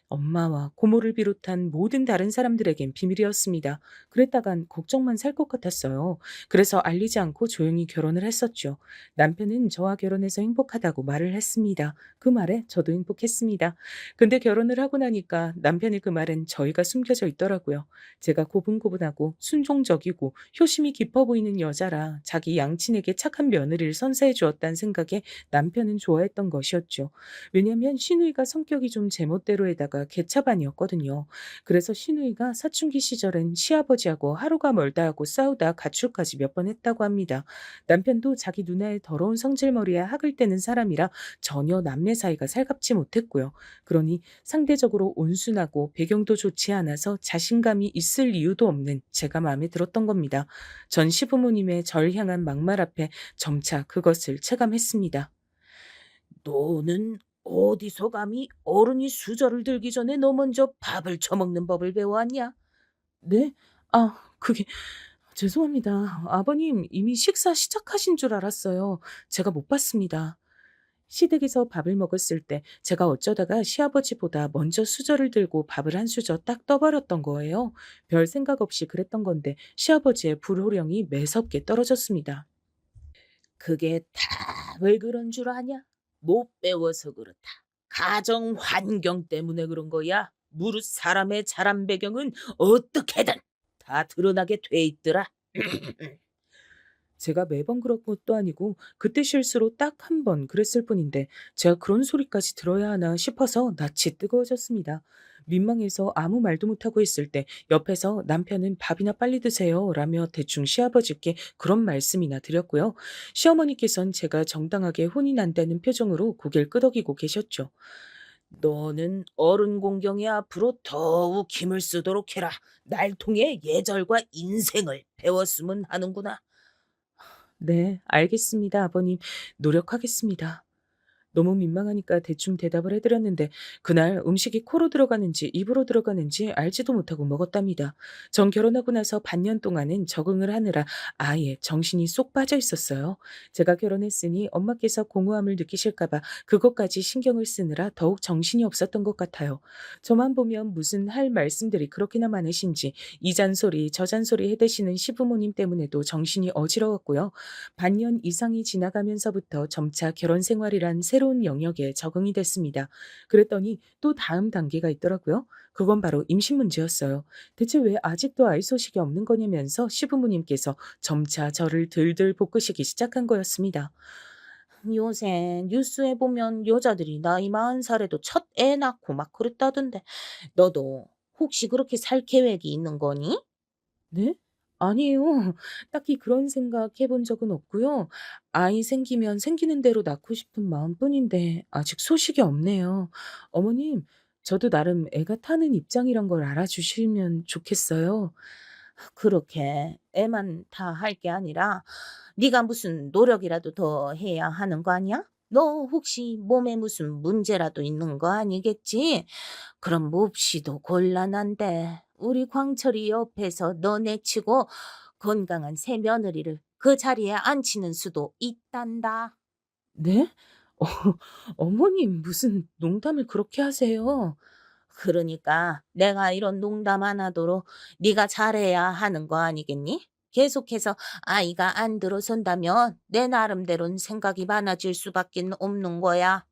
엄마와 고모를 비롯한 모든 다른 사람들에겐 비밀이었습니다. 그랬다간 걱정만 살 것 같았어요. 그래서 알리지 않고 조용히 결혼을 했었죠. 남편은 저와 결혼해서 행복하다고 말을 했습니다. 그 말에 저도 행복했습니다. 근데 결혼을 하고 나니까 남편의 그 말엔 저희가 숨겨져 있더라고요. 제가 고분고분하고 순종적이고 효심이 깊어 보이는 여자라 자기 양친에게 착한 며느리를 선사해 주었다는 생각에 남편은 좋아했던 것이었죠. 왜냐면 시누이가 성격이 좀 제멋대로에다가 개차반이었거든요. 그래서 시누이가 사춘기 시절엔 시아버지하고 하루가 멀다 하고 싸우다 가출까지 몇 번 했다고 합니다. 남편도 자기 누나의 더러운 성질머리에 학을 떼는 사람이라 전혀 남매 사이가 살갑지 못했고요. 그러니 상대적으로 온순하고 배경도 좋지 않아서 자신감이 있을 이유도 없는 제가 마음에 들었던 겁니다. 전 시부모님의 절 향한 막말 앞에 점차 그것을 체감했습니다. 너는 어디서 감히 어른이 수저를 들기 전에 너 먼저 밥을 처먹는 법을 배워왔냐? 네? 그게 죄송합니다. 아버님 이미 식사 시작하신 줄 알았어요. 제가 못 봤습니다. 시댁에서 밥을 먹었을 때 제가 어쩌다가 시아버지보다 먼저 수저를 들고 밥을 한 수저 딱 떠버렸던 거예요. 별 생각 없이 그랬던 건데 시아버지의 불호령이 매섭게 떨어졌습니다. 그게 다 왜 그런 줄 아냐? 못 배워서 그렇다. 가정 환경 때문에 그런 거야. 무릇 사람의 자란 배경은 어떻게든 다 드러나게 돼 있더라. 제가 매번 그런 것도 아니고 그때 실수로 딱 한 번 그랬을 뿐인데 제가 그런 소리까지 들어야 하나 싶어서 낯이 뜨거워졌습니다. 민망해서 아무 말도 못하고 있을 때 옆에서 남편은 밥이나 빨리 드세요 라며 대충 시아버지께 그런 말씀이나 드렸고요. 시어머니께선 제가 정당하게 혼이 난다는 표정으로 고개를 끄덕이고 계셨죠. 너는 어른 공경에 앞으로 더욱 힘을 쓰도록 해라. 날 통해 예절과 인생을 배웠으면 하는구나. 네, 알겠습니다, 아버님. 노력하겠습니다. 너무 민망하니까 대충 대답을 해드렸는데 그날 음식이 코로 들어가는지 입으로 들어가는지 알지도 못하고 먹었답니다. 전 결혼하고 나서 반년 동안은 적응을 하느라 아예 정신이 쏙 빠져 있었어요. 제가 결혼했으니 엄마께서 공허함을 느끼실까봐 그것까지 신경을 쓰느라 더욱 정신이 없었던 것 같아요. 저만 보면 무슨 할 말씀들이 그렇게나 많으신지 이 잔소리 저 잔소리 해대시는 시부모님 때문에도 정신이 어지러웠고요. 반년 이상이 지나가면서부터 점차 결혼 생활이란 새로운 영역에 적응이 됐습니다. 그랬더니 또 다음 단계가 있더라고요. 그건 바로 임신 문제였어요. 대체 왜 아직도 아이 소식이 없는 거냐면서 시부모님께서 점차 저를 들들 볶으시기 시작한 거였습니다. 요새 뉴스에 보면 여자들이 나이 40살에도 첫 애 낳고 막 그랬다던데 너도 혹시 그렇게 살 계획이 있는 거니? 네? 아니에요. 딱히 그런 생각 해본 적은 없고요. 아이 생기면 생기는 대로 낳고 싶은 마음뿐인데 아직 소식이 없네요. 어머님, 저도 나름 애가 타는 입장이란 걸 알아주시면 좋겠어요. 그렇게 애만 다 할 게 아니라 네가 무슨 노력이라도 더 해야 하는 거 아니야? 너 혹시 몸에 무슨 문제라도 있는 거 아니겠지? 그럼 몹시도 곤란한데 우리 광철이 옆에서 너 내치고 건강한 새 며느리를 그 자리에 앉히는 수도 있단다. 네? 어, 어머님 무슨 농담을 그렇게 하세요? 그러니까 내가 이런 농담 안 하도록 네가 잘해야 하는 거 아니겠니? 계속해서 아이가 안 들어선다면 내 나름대로는 생각이 많아질 수밖에 없는 거야.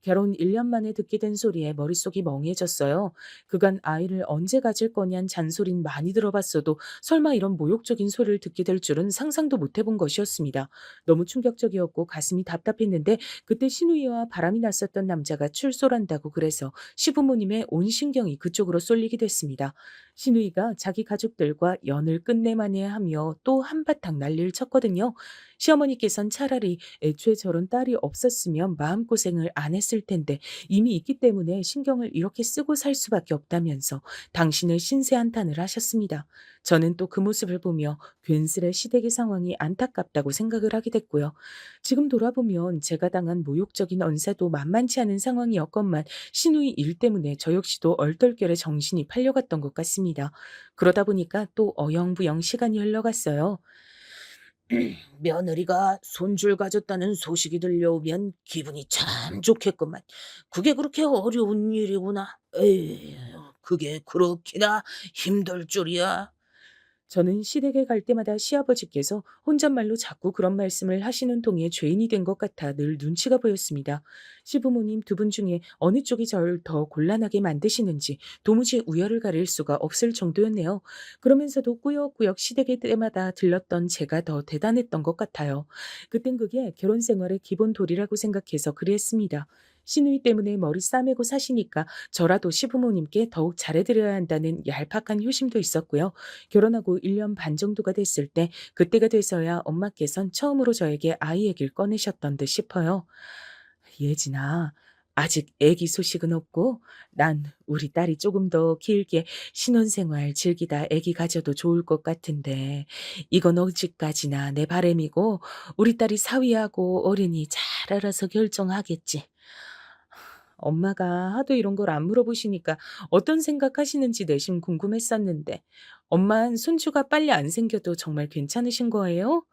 결혼 1년 만에 듣게 된 소리에 머릿속이 멍해졌어요. 그간 아이를 언제 가질 거냔 잔소린 많이 들어봤어도 설마 이런 모욕적인 소리를 듣게 될 줄은 상상도 못 해본 것이었습니다. 너무 충격적이었고 가슴이 답답했는데 그때 시누이와 바람이 났었던 남자가 출소란다고 그래서 시부모님의 온 신경이 그쪽으로 쏠리게 됐습니다. 시누이가 자기 가족들과 연을 끝내만해야 하며 또 한바탕 난리를 쳤거든요. 시어머니께선 차라리 애초에 저런 딸이 없었으면 마음고생을 안 했을 텐데 이미 있기 때문에 신경을 이렇게 쓰고 살 수밖에 없다면서 당신을 신세 한탄을 하셨습니다. 저는 또 그 모습을 보며 괜스레 시댁의 상황이 안타깝다고 생각을 하게 됐고요. 지금 돌아보면 제가 당한 모욕적인 언사도 만만치 않은 상황이었건만 시누이 일 때문에 저 역시도 얼떨결에 정신이 팔려갔던 것 같습니다. 그러다 보니까 또 어영부영 시간이 흘러갔어요. 며느리가 손주를 가졌다는 소식이 들려오면 기분이 참 좋겠구만. 그게 그렇게 어려운 일이구나. 에이, 그게 그렇게나 힘들 줄이야. 저는 시댁에 갈 때마다 시아버지께서 혼잣말로 자꾸 그런 말씀을 하시는 통에 죄인이 된 것 같아 늘 눈치가 보였습니다. 시부모님 두 분 중에 어느 쪽이 저를 더 곤란하게 만드시는지 도무지 우열을 가릴 수가 없을 정도였네요. 그러면서도 꾸역꾸역 시댁에 때마다 들렀던 제가 더 대단했던 것 같아요. 그땐 그게 결혼 생활의 기본 도리라고 생각해서 그랬습니다. 시누이 때문에 머리 싸매고 사시니까 저라도 시부모님께 더욱 잘해드려야 한다는 얄팍한 효심도 있었고요. 결혼하고 1년 반 정도가 됐을 때 그때가 돼서야 엄마께선 처음으로 저에게 아이 얘기를 꺼내셨던 듯 싶어요. 예진아, 아직 애기 소식은 없고 난 우리 딸이 조금 더 길게 신혼생활 즐기다 애기 가져도 좋을 것 같은데 이건 어디까지나 내 바람이고 우리 딸이 사위하고 어른이 잘 알아서 결정하겠지. 엄마가 하도 이런 걸 안 물어보시니까 어떤 생각하시는지 내심 궁금했었는데 엄만 손주가 빨리 안 생겨도 정말 괜찮으신 거예요?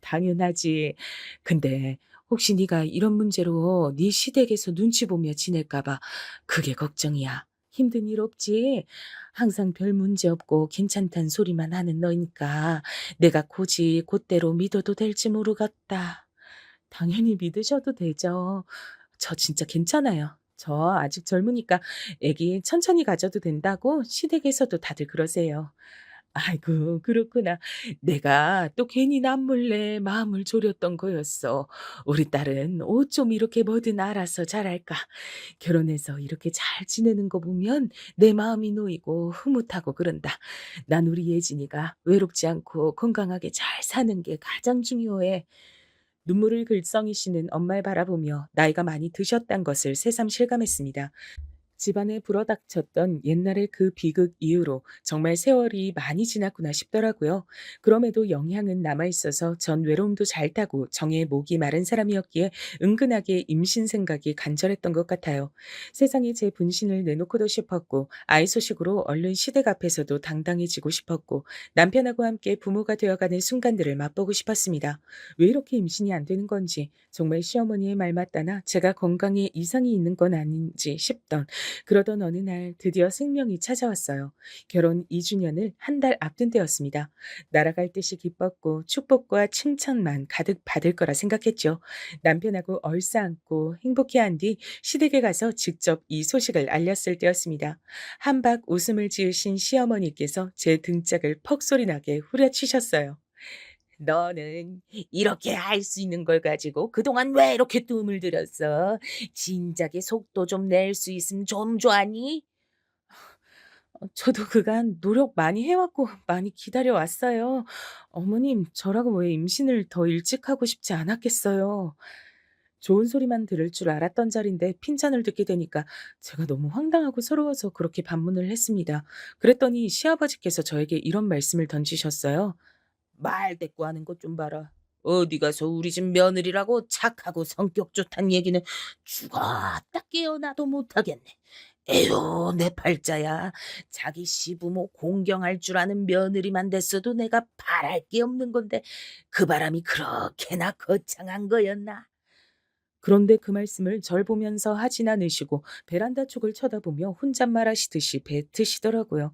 당연하지. 근데 혹시 네가 이런 문제로 네 시댁에서 눈치 보며 지낼까 봐 그게 걱정이야. 힘든 일 없지? 항상 별 문제 없고 괜찮단 소리만 하는 너니까 내가 굳이 곧대로 믿어도 될지 모르겠다. 당연히 믿으셔도 되죠. 저 진짜 괜찮아요. 저 아직 젊으니까 애기 천천히 가져도 된다고 시댁에서도 다들 그러세요. 아이고, 그렇구나. 내가 또 괜히 남몰래 마음을 졸였던 거였어. 우리 딸은 옷 좀 이렇게 뭐든 알아서 잘할까. 결혼해서 이렇게 잘 지내는 거 보면 내 마음이 놓이고 흐뭇하고 그런다. 난 우리 예진이가 외롭지 않고 건강하게 잘 사는 게 가장 중요해. 눈물을 글썽이시는 엄마를 바라보며 나이가 많이 드셨단 것을 새삼 실감했습니다. 집안에 불어닥쳤던 옛날의 그 비극 이후로 정말 세월이 많이 지났구나 싶더라고요. 그럼에도 영향은 남아있어서 전 외로움도 잘 타고 정에 목이 마른 사람이었기에 은근하게 임신 생각이 간절했던 것 같아요. 세상에 제 분신을 내놓고도 싶었고 아이 소식으로 얼른 시댁 앞에서도 당당해지고 싶었고 남편하고 함께 부모가 되어가는 순간들을 맛보고 싶었습니다. 왜 이렇게 임신이 안 되는 건지 정말 시어머니의 말 맞다나 제가 건강에 이상이 있는 건 아닌지 싶던 그러던 어느 날 드디어 생명이 찾아왔어요. 결혼 2주년을 한 달 앞둔 때였습니다. 날아갈 듯이 기뻤고 축복과 칭찬만 가득 받을 거라 생각했죠. 남편하고 얼싸안고 행복해한 뒤 시댁에 가서 직접 이 소식을 알렸을 때였습니다. 한박 웃음을 지으신 시어머니께서 제 등짝을 퍽소리 나게 후려치셨어요. 너는 이렇게 할 수 있는 걸 가지고 그동안 왜 이렇게 뜸을 들였어? 진작에 속도 좀 낼 수 있으면 좀 좋아하니? 저도 그간 노력 많이 해왔고 많이 기다려왔어요. 어머님, 저라고 왜 임신을 더 일찍 하고 싶지 않았겠어요. 좋은 소리만 들을 줄 알았던 자리인데 핀잔을 듣게 되니까 제가 너무 황당하고 서러워서 그렇게 반문을 했습니다. 그랬더니 시아버지께서 저에게 이런 말씀을 던지셨어요. 말 대꾸하는 것 좀 봐라. 어디 가서 우리 집 며느리라고 착하고 성격 좋단 얘기는 죽었다 깨어나도 못하겠네. 에휴, 내 팔자야. 자기 시부모 공경할 줄 아는 며느리만 됐어도 내가 바랄 게 없는 건데 그 바람이 그렇게나 거창한 거였나? 그런데 그 말씀을 절 보면서 하진 않으시고 베란다 쪽을 쳐다보며 혼잣말 하시듯이 뱉으시더라고요.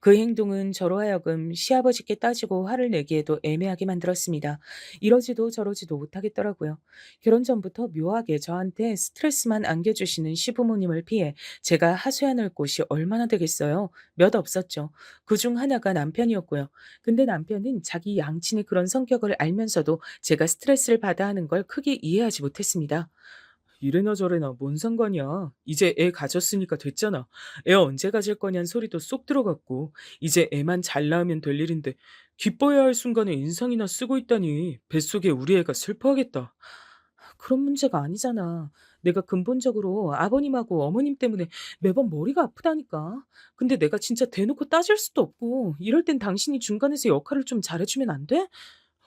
그 행동은 저로 하여금 시아버지께 따지고 화를 내기에도 애매하게 만들었습니다. 이러지도 저러지도 못하겠더라고요. 결혼 전부터 묘하게 저한테 스트레스만 안겨주시는 시부모님을 피해 제가 하소연할 곳이 얼마나 되겠어요. 몇 없었죠. 그중 하나가 남편이었고요. 근데 남편은 자기 양친의 그런 성격을 알면서도 제가 스트레스를 받아 하는 걸 크게 이해하지 못했습니다. 이래나 저래나 뭔 상관이야. 이제 애 가졌으니까 됐잖아. 애 언제 가질 거냔 소리도 쏙 들어갔고 이제 애만 잘 낳으면 될 일인데 기뻐해야 할 순간에 인상이나 쓰고 있다니 뱃속에 우리 애가 슬퍼하겠다. 그런 문제가 아니잖아. 내가 근본적으로 아버님하고 어머님 때문에 매번 머리가 아프다니까. 근데 내가 진짜 대놓고 따질 수도 없고 이럴 땐 당신이 중간에서 역할을 좀 잘해주면 안 돼?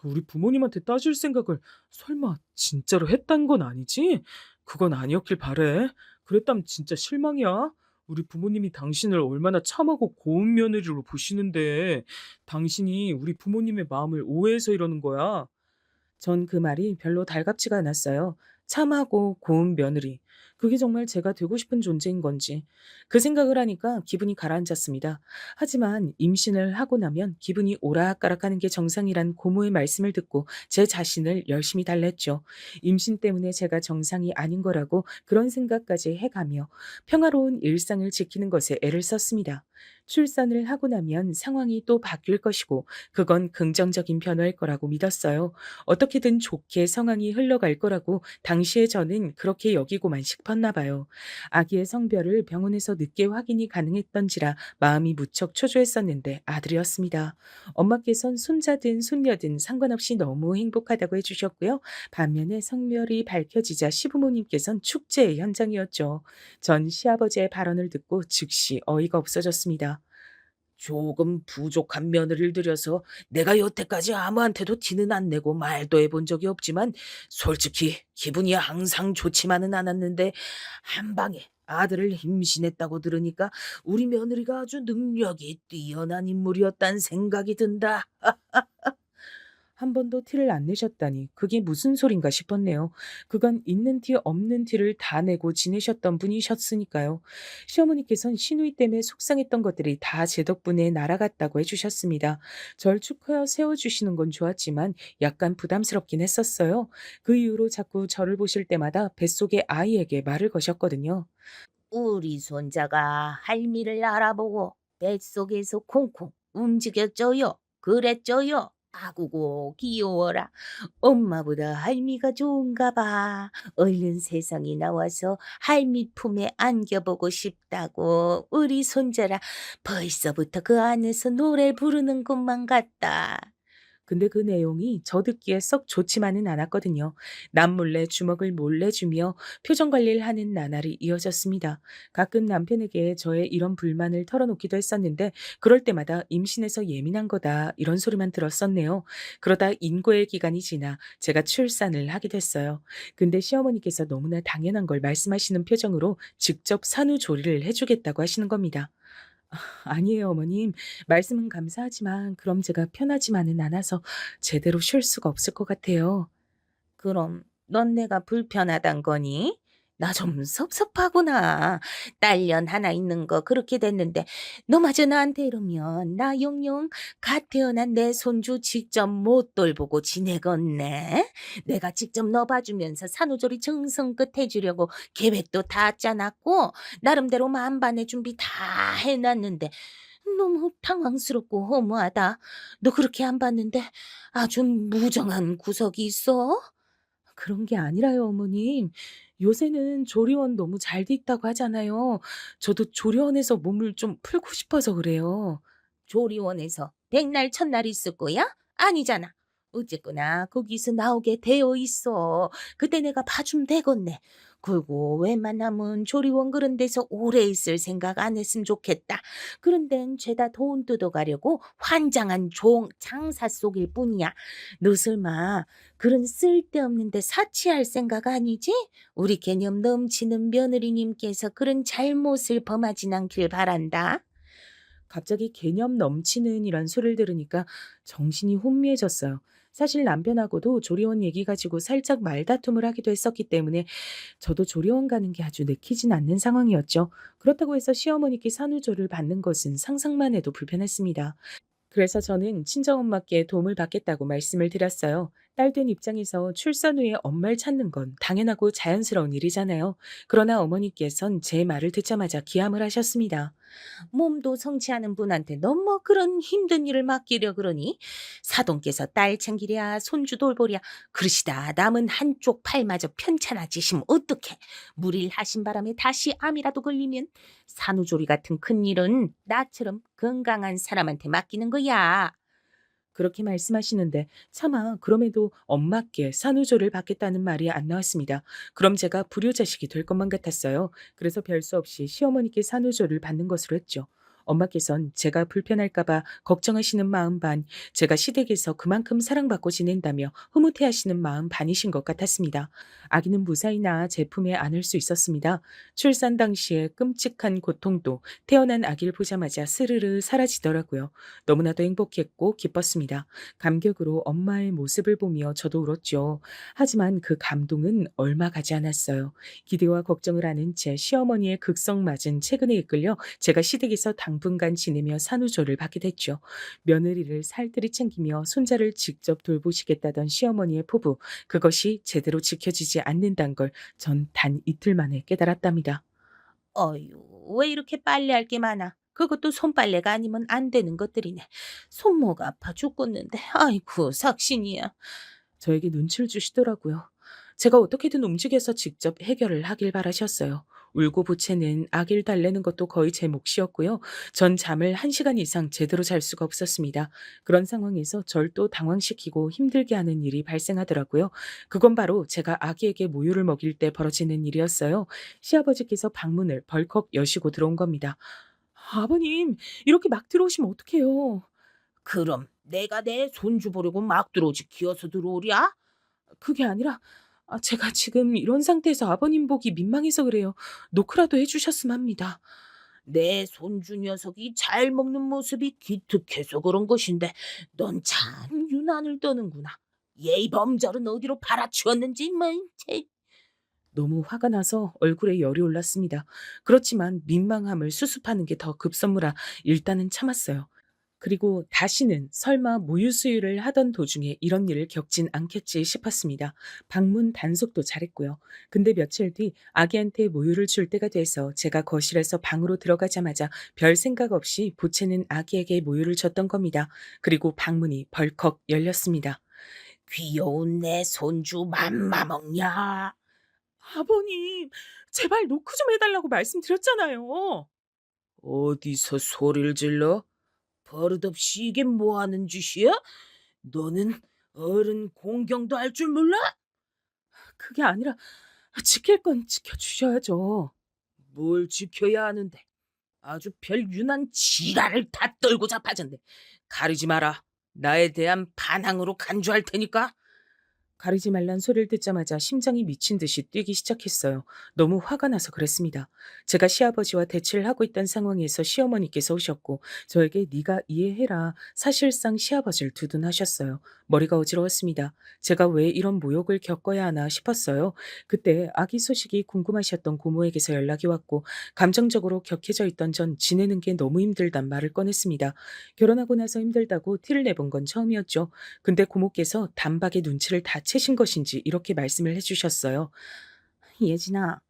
우리 부모님한테 따질 생각을 설마 진짜로 했단 건 아니지? 그건 아니었길 바래. 그랬다면 진짜 실망이야. 우리 부모님이 당신을 얼마나 참하고 고운 며느리로 보시는데 당신이 우리 부모님의 마음을 오해해서 이러는 거야. 전 그 말이 별로 달갑지가 않았어요. 참하고 고운 며느리. 그게 정말 제가 되고 싶은 존재인 건지. 그 생각을 하니까 기분이 가라앉았습니다. 하지만 임신을 하고 나면 기분이 오락가락하는 게 정상이란 고모의 말씀을 듣고 제 자신을 열심히 달랬죠. 임신 때문에 제가 정상이 아닌 거라고 그런 생각까지 해가며 평화로운 일상을 지키는 것에 애를 썼습니다. 출산을 하고 나면 상황이 또 바뀔 것이고 그건 긍정적인 변화일 거라고 믿었어요. 어떻게든 좋게 상황이 흘러갈 거라고 당시에 저는 그렇게 여기고만 싶었나 봐요. 아기의 성별을 병원에서 늦게 확인이 가능했던지라 마음이 무척 초조했었는데 아들이었습니다. 엄마께선 손자든 손녀든 상관없이 너무 행복하다고 해주셨고요. 반면에 성별이 밝혀지자 시부모님께선 축제의 현장이었죠. 전 시아버지의 발언을 듣고 즉시 어이가 없어졌습니다. 조금 부족한 며느리를 들여서 내가 여태까지 아무한테도 티는 안 내고 말도 해본 적이 없지만 솔직히 기분이 항상 좋지만은 않았는데 한 방에 아들을 임신했다고 들으니까 우리 며느리가 아주 능력이 뛰어난 인물이었단 생각이 든다. 한 번도 티를 안 내셨다니 그게 무슨 소린가 싶었네요. 그간 있는 티 없는 티를 다 내고 지내셨던 분이셨으니까요. 시어머니께선 시누이 때문에 속상했던 것들이 다 제 덕분에 날아갔다고 해주셨습니다. 절 축하여 세워주시는 건 좋았지만 약간 부담스럽긴 했었어요. 그 이후로 자꾸 저를 보실 때마다 뱃속의 아이에게 말을 거셨거든요. 우리 손자가 할미를 알아보고 뱃속에서 콩콩 움직였죠요. 그랬죠요. 아구고 귀여워라. 엄마보다 할미가 좋은가 봐. 얼른 세상에 나와서 할미 품에 안겨보고 싶다고. 우리 손자라 벌써부터 그 안에서 노래 부르는 것만 같다. 근데 그 내용이 저 듣기에 썩 좋지만은 않았거든요. 남몰래 주먹을 몰래 주며 표정 관리를 하는 나날이 이어졌습니다. 가끔 남편에게 저의 이런 불만을 털어놓기도 했었는데 그럴 때마다 임신해서 예민한 거다 이런 소리만 들었었네요. 그러다 인고의 기간이 지나 제가 출산을 하게 됐어요. 근데 시어머니께서 너무나 당연한 걸 말씀하시는 표정으로 직접 산후조리를 해주겠다고 하시는 겁니다. 아니에요, 어머님. 말씀은 감사하지만 그럼 제가 편하지만은 않아서 제대로 쉴 수가 없을 것 같아요. 그럼 넌 내가 불편하단 거니? 나 좀 섭섭하구나. 딸년 하나 있는 거 그렇게 됐는데 너마저 나한테 이러면 나 영영 갓 태어난 내 손주 직접 못 돌보고 지내겠네. 내가 직접 너 봐주면서 산후조리 정성껏 해주려고 계획도 다 짜놨고 나름대로 만반의 준비 다 해놨는데 너무 당황스럽고 허무하다. 너 그렇게 안 봤는데 아주 무정한 구석이 있어? 그런 게 아니라요, 어머님. 요새는 조리원 너무 잘 돼 있다고 하잖아요. 저도 조리원에서 몸을 좀 풀고 싶어서 그래요. 조리원에서 백날 첫날 있을 거야? 아니잖아. 어쨌거나 거기서 나오게 되어 있어. 그때 내가 봐주면 되겠네. 그리고 웬만하면 조리원 그런 데서 오래 있을 생각 안 했으면 좋겠다. 그런 데는 죄다 돈 뜯어가려고 환장한 장사 속일 뿐이야. 너 설마 그런 쓸데없는 데 사치할 생각 아니지? 우리 개념 넘치는 며느리님께서 그런 잘못을 범하진 않길 바란다. 갑자기 개념 넘치는 이란 소리를 들으니까 정신이 혼미해졌어요. 사실 남편하고도 조리원 얘기 가지고 살짝 말다툼을 하기도 했었기 때문에 저도 조리원 가는 게 아주 내키진 않는 상황이었죠. 그렇다고 해서 시어머니께 산후조를 받는 것은 상상만 해도 불편했습니다. 그래서 저는 친정엄마께 도움을 받겠다고 말씀을 드렸어요. 딸된 입장에서 출산 후에 엄마를 찾는 건 당연하고 자연스러운 일이잖아요. 그러나 어머니께선 제 말을 듣자마자 기함을 하셨습니다. 몸도 성취하는 분한테 너무 그런 힘든 일을 맡기려 그러니 사돈께서 딸 챙기랴 손주 돌보랴 그러시다 남은 한쪽 팔마저 편찮아지시면 어떡해. 무리를 하신 바람에 다시 암이라도 걸리면 산후조리 같은 큰일은 나처럼 건강한 사람한테 맡기는 거야. 그렇게 말씀하시는데 차마 그럼에도 엄마께 산후조를 받겠다는 말이 안 나왔습니다. 그럼 제가 불효자식이 될 것만 같았어요. 그래서 별 수 없이 시어머니께 산후조를 받는 것으로 했죠. 엄마께선 제가 불편할까 봐 걱정하시는 마음 반, 제가 시댁에서 그만큼 사랑받고 지낸다며 흐뭇해하시는 마음 반이신 것 같았습니다. 아기는 무사히 낳아 제품에 안을 수 있었습니다. 출산 당시에 끔찍한 고통도 태어난 아기를 보자마자 스르르 사라지더라고요. 너무나도 행복했고 기뻤습니다. 감격으로 엄마의 모습을 보며 저도 울었죠. 하지만 그 감동은 얼마 가지 않았어요. 기대와 걱정을 하는 제 시어머니의 극성맞은 최근에 이끌려 제가 시댁에서 당분간 지내며 산후조를 받게 됐죠. 며느리를 살뜰히 챙기며 손자를 직접 돌보시겠다던 시어머니의 포부, 그것이 제대로 지켜지지 않는다는 걸 전 단 이틀 만에 깨달았답니다. 어휴, 왜 이렇게 빨래할 게 많아? 그것도 손빨래가 아니면 안 되는 것들이네. 손목 아파 죽겠는데. 아이고, 삭신이야. 저에게 눈치를 주시더라고요. 제가 어떻게든 움직여서 직접 해결을 하길 바라셨어요. 울고 보채는 아기를 달래는 것도 거의 제 몫이었고요. 전 잠을 1시간 이상 제대로 잘 수가 없었습니다. 그런 상황에서 절 또 당황시키고 힘들게 하는 일이 발생하더라고요. 그건 바로 제가 아기에게 모유를 먹일 때 벌어지는 일이었어요. 시아버지께서 방문을 벌컥 여시고 들어온 겁니다. 아버님, 이렇게 막 들어오시면 어떡해요? 그럼 내가 내 손주 보려고 막 들어오지 기어서 들어오랴? 그게 아니라 제가 지금 이런 상태에서 아버님 보기 민망해서 그래요. 노크라도 해 주셨으면 합니다. 내 손주 녀석이 잘 먹는 모습이 기특해서 그런 것인데 넌 참 유난을 떠는구나. 예의 범절은 어디로 팔아치웠는지 뭐. 쟤. 너무 화가 나서 얼굴에 열이 올랐습니다. 그렇지만 민망함을 수습하는 게 더 급선무라 일단은 참았어요. 그리고 다시는 설마 모유 수유를 하던 도중에 이런 일을 겪진 않겠지 싶었습니다. 방문 단속도 잘했고요. 근데 며칠 뒤 아기한테 모유를 줄 때가 돼서 제가 거실에서 방으로 들어가자마자 별 생각 없이 보채는 아기에게 모유를 줬던 겁니다. 그리고 방문이 벌컥 열렸습니다. 귀여운 내 손주 맘마 먹냐? 아버님, 제발 노크 좀 해달라고 말씀드렸잖아요. 어디서 소리를 질러? 버릇없이 이게 뭐 하는 짓이야? 너는 어른 공경도 할 줄 몰라? 그게 아니라 지킬 건 지켜주셔야죠. 뭘 지켜야 하는데? 아주 별 유난 지랄을 다 떨고 자빠졌네. 가리지 마라. 나에 대한 반항으로 간주할 테니까. 가리지 말란 소리를 듣자마자 심장이 미친 듯이 뛰기 시작했어요. 너무 화가 나서 그랬습니다. 제가 시아버지와 대치를 하고 있던 상황에서 시어머니께서 오셨고 저에게 네가 이해해라. 사실상 시아버지를 두둔하셨어요. 머리가 어지러웠습니다. 제가 왜 이런 모욕을 겪어야 하나 싶었어요. 그때 아기 소식이 궁금하셨던 고모에게서 연락이 왔고 감정적으로 격해져 있던 전 지내는 게 너무 힘들단 말을 꺼냈습니다. 결혼하고 나서 힘들다고 티를 내본 건 처음이었죠. 근데 고모께서 단박에 눈치를 다 채신 것인지 이렇게 말씀을 해주셨어요. 예진아,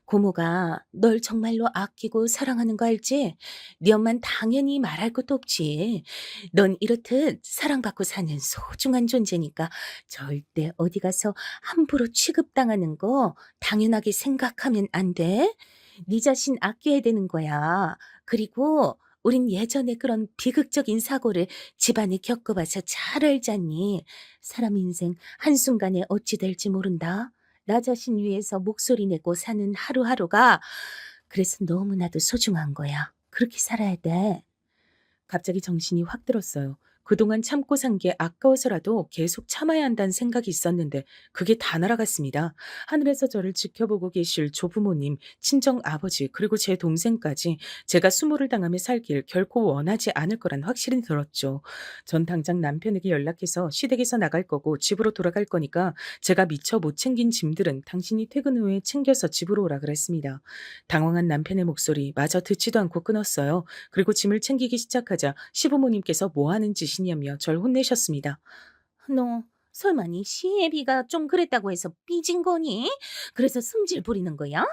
고모가 널 정말로 아끼고 사랑하는 거 알지? 네 엄만 당연히 말할 것도 없지. 넌 이렇듯 사랑받고 사는 소중한 존재니까 절대 어디 가서 함부로 취급당하는 거 당연하게 생각하면 안 돼. 네 자신 아껴야 되는 거야. 그리고 우린 예전에 그런 비극적인 사고를 집안에 겪어봐서 잘 알잖니. 사람 인생 한순간에 어찌 될지 모른다. 나 자신 위해서 목소리 내고 사는 하루하루가 그래서 너무나도 소중한 거야. 그렇게 살아야 돼. 갑자기 정신이 확 들었어요. 그동안 참고 산 게 아까워서라도 계속 참아야 한다는 생각이 있었는데 그게 다 날아갔습니다. 하늘에서 저를 지켜보고 계실 조부모님, 친정 아버지, 그리고 제 동생까지 제가 수모를 당하며 살길 결코 원하지 않을 거란 확실히 들었죠. 전 당장 남편에게 연락해서 시댁에서 나갈 거고 집으로 돌아갈 거니까 제가 미처 못 챙긴 짐들은 당신이 퇴근 후에 챙겨서 집으로 오라 그랬습니다. 당황한 남편의 목소리 마저 듣지도 않고 끊었어요. 그리고 짐을 챙기기 시작하자 시부모님께서 뭐 하는 짓이냐며 절 혼내셨습니다. 너 설마 네 시애비가 좀 그랬다고 해서 삐진 거니? 그래서 승질 부리는 거야?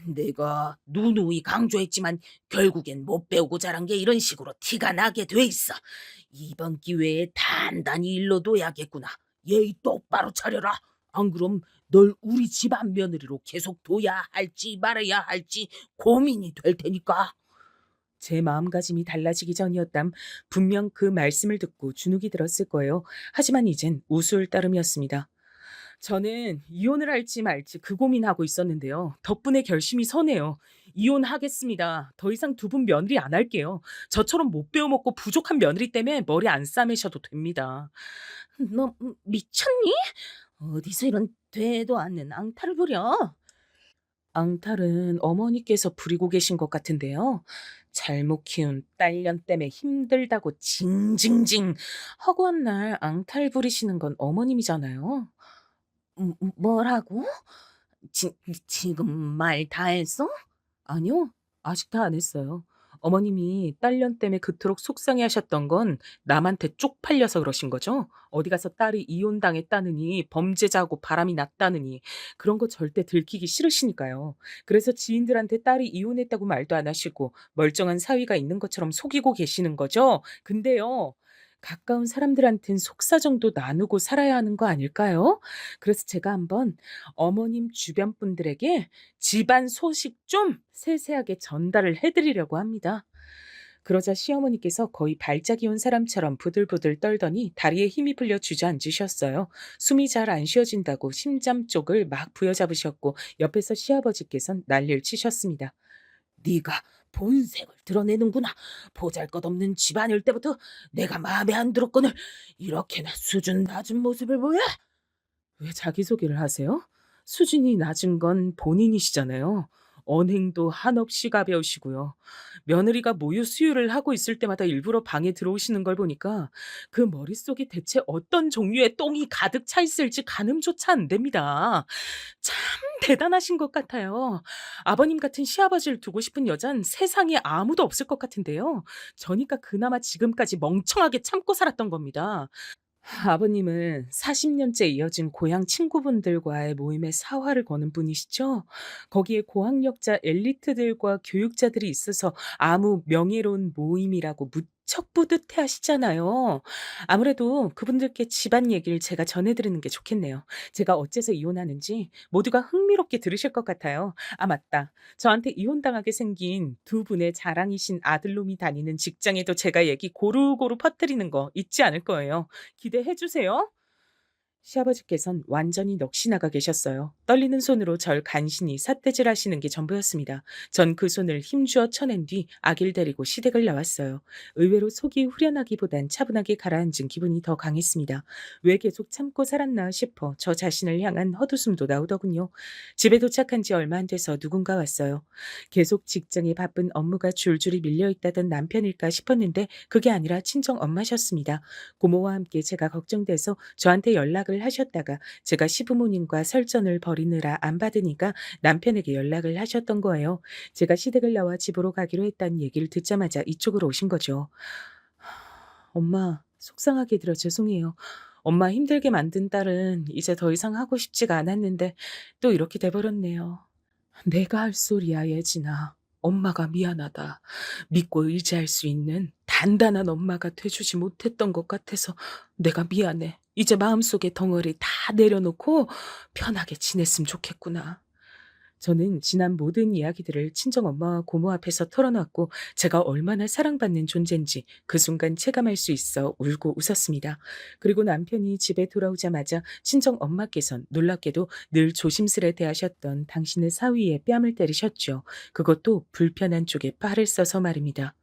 내가 누누이 강조했지만 결국엔 못 배우고 자란 게 이런 식으로 티가 나게 돼 있어. 이번 기회에 단단히 일러둬야겠구나. 예의 똑바로 차려라. 안 그럼 널 우리 집안 며느리로 계속 둬야 할지 말아야 할지 고민이 될 테니까. 제 마음가짐이 달라지기 전이었담 분명 그 말씀을 듣고 주눅이 들었을 거예요. 하지만 이젠 우스울 따름이었습니다. 저는 이혼을 할지 말지 그 고민하고 있었는데요. 덕분에 결심이 서네요. 이혼하겠습니다. 더 이상 두 분 며느리 안 할게요. 저처럼 못 배워먹고 부족한 며느리 때문에 머리 안 싸매셔도 됩니다. 너 미쳤니? 어디서 이런 되도 않는 앙탈을 부려? 앙탈은 어머니께서 부리고 계신 것 같은데요. 잘못 키운 딸년 때문에 힘들다고 징징징 허구한 날 앙탈 부리시는 건 어머님이잖아요. 뭐라고? 지, 지금 말 다 했어? 아니요. 아직 다 안 했어요. 어머님이 딸년 때문에 그토록 속상해하셨던 건 남한테 쪽팔려서 그러신 거죠? 어디 가서 딸이 이혼당했다느니 범죄자하고 바람이 났다느니 그런 거 절대 들키기 싫으시니까요. 그래서 지인들한테 딸이 이혼했다고 말도 안 하시고 멀쩡한 사위가 있는 것처럼 속이고 계시는 거죠? 근데요. 가까운 사람들한텐 속사정도 나누고 살아야 하는 거 아닐까요? 그래서 제가 한번 어머님 주변 분들에게 집안 소식 좀 세세하게 전달을 해드리려고 합니다. 그러자 시어머니께서 거의 발작이 온 사람처럼 부들부들 떨더니 다리에 힘이 풀려 주저앉으셨어요. 숨이 잘 안 쉬어진다고 심장 쪽을 막 부여잡으셨고 옆에서 시아버지께선 난리를 치셨습니다. 네가 본색을 드러내는구나. 보잘것없는 집안일 때부터 내가 마음에 안 들었거늘 이렇게나 수준 낮은 모습을 보여? 왜 자기소개를 하세요? 수준이 낮은 건 본인이시잖아요. 언행도 한없이 가벼우시고요. 며느리가 모유 수유를 하고 있을 때마다 일부러 방에 들어오시는 걸 보니까 그 머릿속에 대체 어떤 종류의 똥이 가득 차 있을지 가늠조차 안 됩니다. 참 대단하신 것 같아요. 아버님 같은 시아버지를 두고 싶은 여잔 세상에 아무도 없을 것 같은데요. 저니까 그나마 지금까지 멍청하게 참고 살았던 겁니다. 아버님은 40년째 이어진 고향 친구분들과의 모임에 사활을 거는 분이시죠? 거기에 고학력자 엘리트들과 교육자들이 있어서 아무 명예로운 모임이라고 무척 뿌듯해 하시잖아요. 아무래도 그분들께 집안 얘기를 제가 전해드리는 게 좋겠네요. 제가 어째서 이혼하는지 모두가 흥미롭게 들으실 것 같아요. 아, 맞다. 저한테 이혼당하게 생긴 두 분의 자랑이신 아들놈이 다니는 직장에도 제가 얘기 고루고루 퍼뜨리는 거 잊지 않을 거예요. 기대해 주세요. 시아버지께선 완전히 넋이 나가 계셨어요. 떨리는 손으로 절 간신히 삿대질 하시는 게 전부였습니다. 전 그 손을 힘주어 쳐낸 뒤 아기를 데리고 시댁을 나왔어요. 의외로 속이 후련하기보단 차분하게 가라앉은 기분이 더 강했습니다. 왜 계속 참고 살았나 싶어 저 자신을 향한 헛웃음도 나오더군요. 집에 도착한 지 얼마 안 돼서 누군가 왔어요. 계속 직장에 바쁜 업무가 줄줄이 밀려있다던 남편일까 싶었는데 그게 아니라 친정 엄마셨습니다. 고모와 함께 제가 걱정돼서 저한테 연락을 하셨다가 제가 시부모님과 설전을 벌이느라 안 받으니까 남편에게 연락을 하셨던 거예요. 제가 시댁을 나와 집으로 가기로 했다는 얘기를 듣자마자 이쪽으로 오신 거죠. 엄마, 속상하게 들어 죄송해요. 엄마 힘들게 만든 딸은 이제 더 이상 하고 싶지가 않았는데 또 이렇게 돼버렸네요. 내가 할 소리야, 예진아. 엄마가 미안하다. 믿고 의지할 수 있는 단단한 엄마가 돼주지 못했던 것 같아서 내가 미안해. 이제 마음속에 덩어리 다 내려놓고 편하게 지냈으면 좋겠구나. 저는 지난 모든 이야기들을 친정엄마와 고모 앞에서 털어놨고 제가 얼마나 사랑받는 존재인지 그 순간 체감할 수 있어 울고 웃었습니다. 그리고 남편이 집에 돌아오자마자 친정엄마께선 놀랍게도 늘 조심스레 대하셨던 당신의 사위에 뺨을 때리셨죠. 그것도 불편한 쪽에 팔을 써서 말입니다.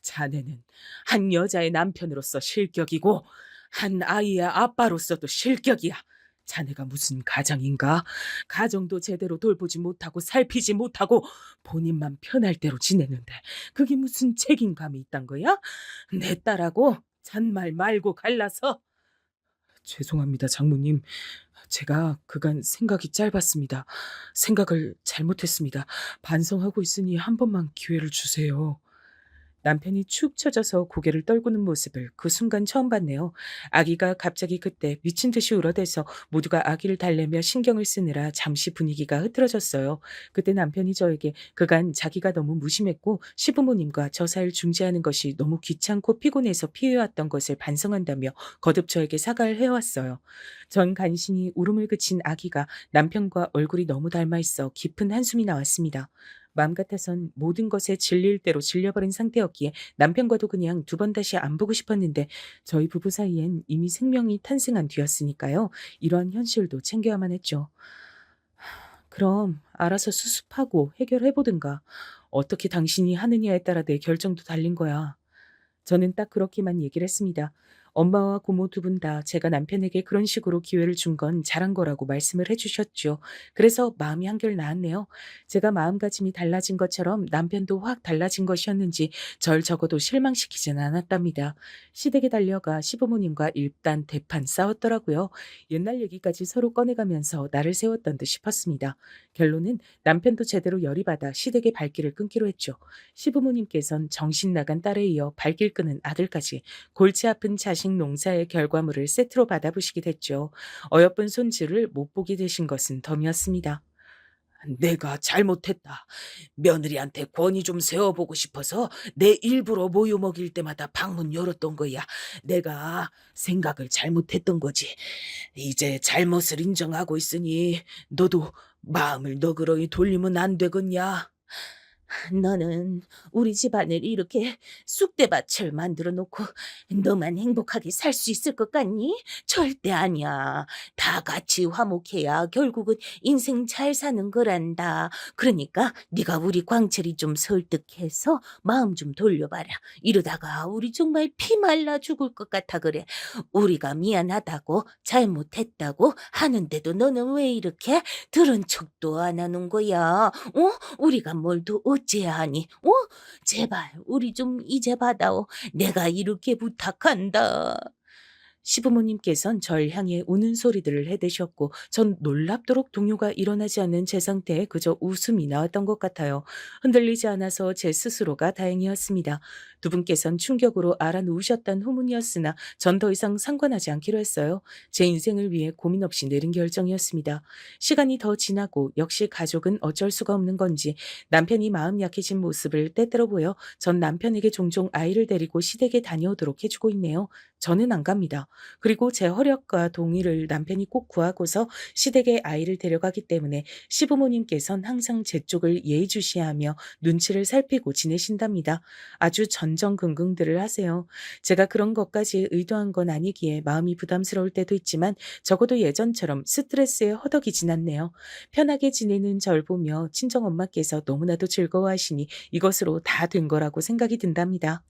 자네는 한 여자의 남편으로서 실격이고 한 아이의 아빠로서도 실격이야. 자네가 무슨 가장인가? 가정도 제대로 돌보지 못하고 살피지 못하고 본인만 편할 대로 지내는데 그게 무슨 책임감이 있단 거야? 내 딸하고 잔말 말고 갈라서. 죄송합니다, 장모님. 제가 그간 생각이 짧았습니다. 생각을 잘못했습니다. 반성하고 있으니 한 번만 기회를 주세요. 남편이 축 처져서 고개를 떨구는 모습을 그 순간 처음 봤네요. 아기가 갑자기 그때 미친 듯이 울어대서 모두가 아기를 달래며 신경을 쓰느라 잠시 분위기가 흐트러졌어요. 그때 남편이 저에게 그간 자기가 너무 무심했고 시부모님과 저 사이를 중재하는 것이 너무 귀찮고 피곤해서 피해왔던 것을 반성한다며 거듭 저에게 사과를 해왔어요. 전 간신히 울음을 그친 아기가 남편과 얼굴이 너무 닮아 있어 깊은 한숨이 나왔습니다. 마음 같아선 모든 것에 질릴 대로 질려버린 상태였기에 남편과도 그냥 두 번 다시 안 보고 싶었는데 저희 부부 사이엔 이미 생명이 탄생한 뒤였으니까요. 이러한 현실도 챙겨야만 했죠. 그럼 알아서 수습하고 해결해보든가. 어떻게 당신이 하느냐에 따라 내 결정도 달린 거야. 저는 딱 그렇게만 얘기를 했습니다. 엄마와 고모 두 분 다 제가 남편에게 그런 식으로 기회를 준 건 잘한 거라고 말씀을 해주셨죠. 그래서 마음이 한결 나았네요. 제가 마음가짐이 달라진 것처럼 남편도 확 달라진 것이었는지 절 적어도 실망시키진 않았답니다. 시댁에 달려가 시부모님과 일단 대판 싸웠더라고요. 옛날 얘기까지 서로 꺼내가면서 나를 세웠던 듯 싶었습니다. 결론은 남편도 제대로 열이 받아 시댁의 발길을 끊기로 했죠. 시부모님께선 정신 나간 딸에 이어 발길 끄는 아들까지 골치 아픈 자식 농사의 결과물을 세트로 받아보시게 됐죠. 어여쁜 손주를 못 보게 되신 것은 덤이었습니다. 내가 잘못했다. 며느리한테 권위 좀 세워보고 싶어서 내 일부러 모유 먹일 때마다 방문 열었던 거야. 내가 생각을 잘못했던 거지. 이제 잘못을 인정하고 있으니 너도 마음을 너그러이 돌리면 안 되겠냐? 너는 우리 집안을 이렇게 쑥대밭을 만들어 놓고 너만 행복하게 살 수 있을 것 같니? 절대 아니야. 다 같이 화목해야 결국은 인생 잘 사는 거란다. 그러니까 네가 우리 광철이 좀 설득해서 마음 좀 돌려봐라. 이러다가 우리 정말 피 말라 죽을 것 같아 그래. 우리가 미안하다고 잘못했다고 하는데도 너는 왜 이렇게 들은 척도 안 하는 거야? 어? 우리가 뭘 더 어째야 하니? 제발 우리 좀 이제 받아오. 내가 이렇게 부탁한다. 시부모님께선 절 향해 우는 소리들을 해대셨고 전 놀랍도록 동요가 일어나지 않는 제 상태에 그저 웃음이 나왔던 것 같아요. 흔들리지 않아서 제 스스로가 다행이었습니다. 두 분께선 충격으로 알아놓으셨단 후문이었으나 전 더 이상 상관하지 않기로 했어요. 제 인생을 위해 고민 없이 내린 결정이었습니다. 시간이 더 지나고 역시 가족은 어쩔 수가 없는 건지 남편이 마음 약해진 모습을 때때로 보여 전 남편에게 종종 아이를 데리고 시댁에 다녀오도록 해주고 있네요. 저는 안 갑니다. 그리고 제 허락과 동의를 남편이 꼭 구하고서 시댁에 아이를 데려가기 때문에 시부모님께선 항상 제 쪽을 예의주시하며 눈치를 살피고 지내신답니다. 아주 전전긍긍들을 하세요. 제가 그런 것까지 의도한 건 아니기에 마음이 부담스러울 때도 있지만 적어도 예전처럼 스트레스에 허덕이진 않네요. 편하게 지내는 절 보며 친정엄마께서 너무나도 즐거워하시니 이것으로 다 된 거라고 생각이 든답니다.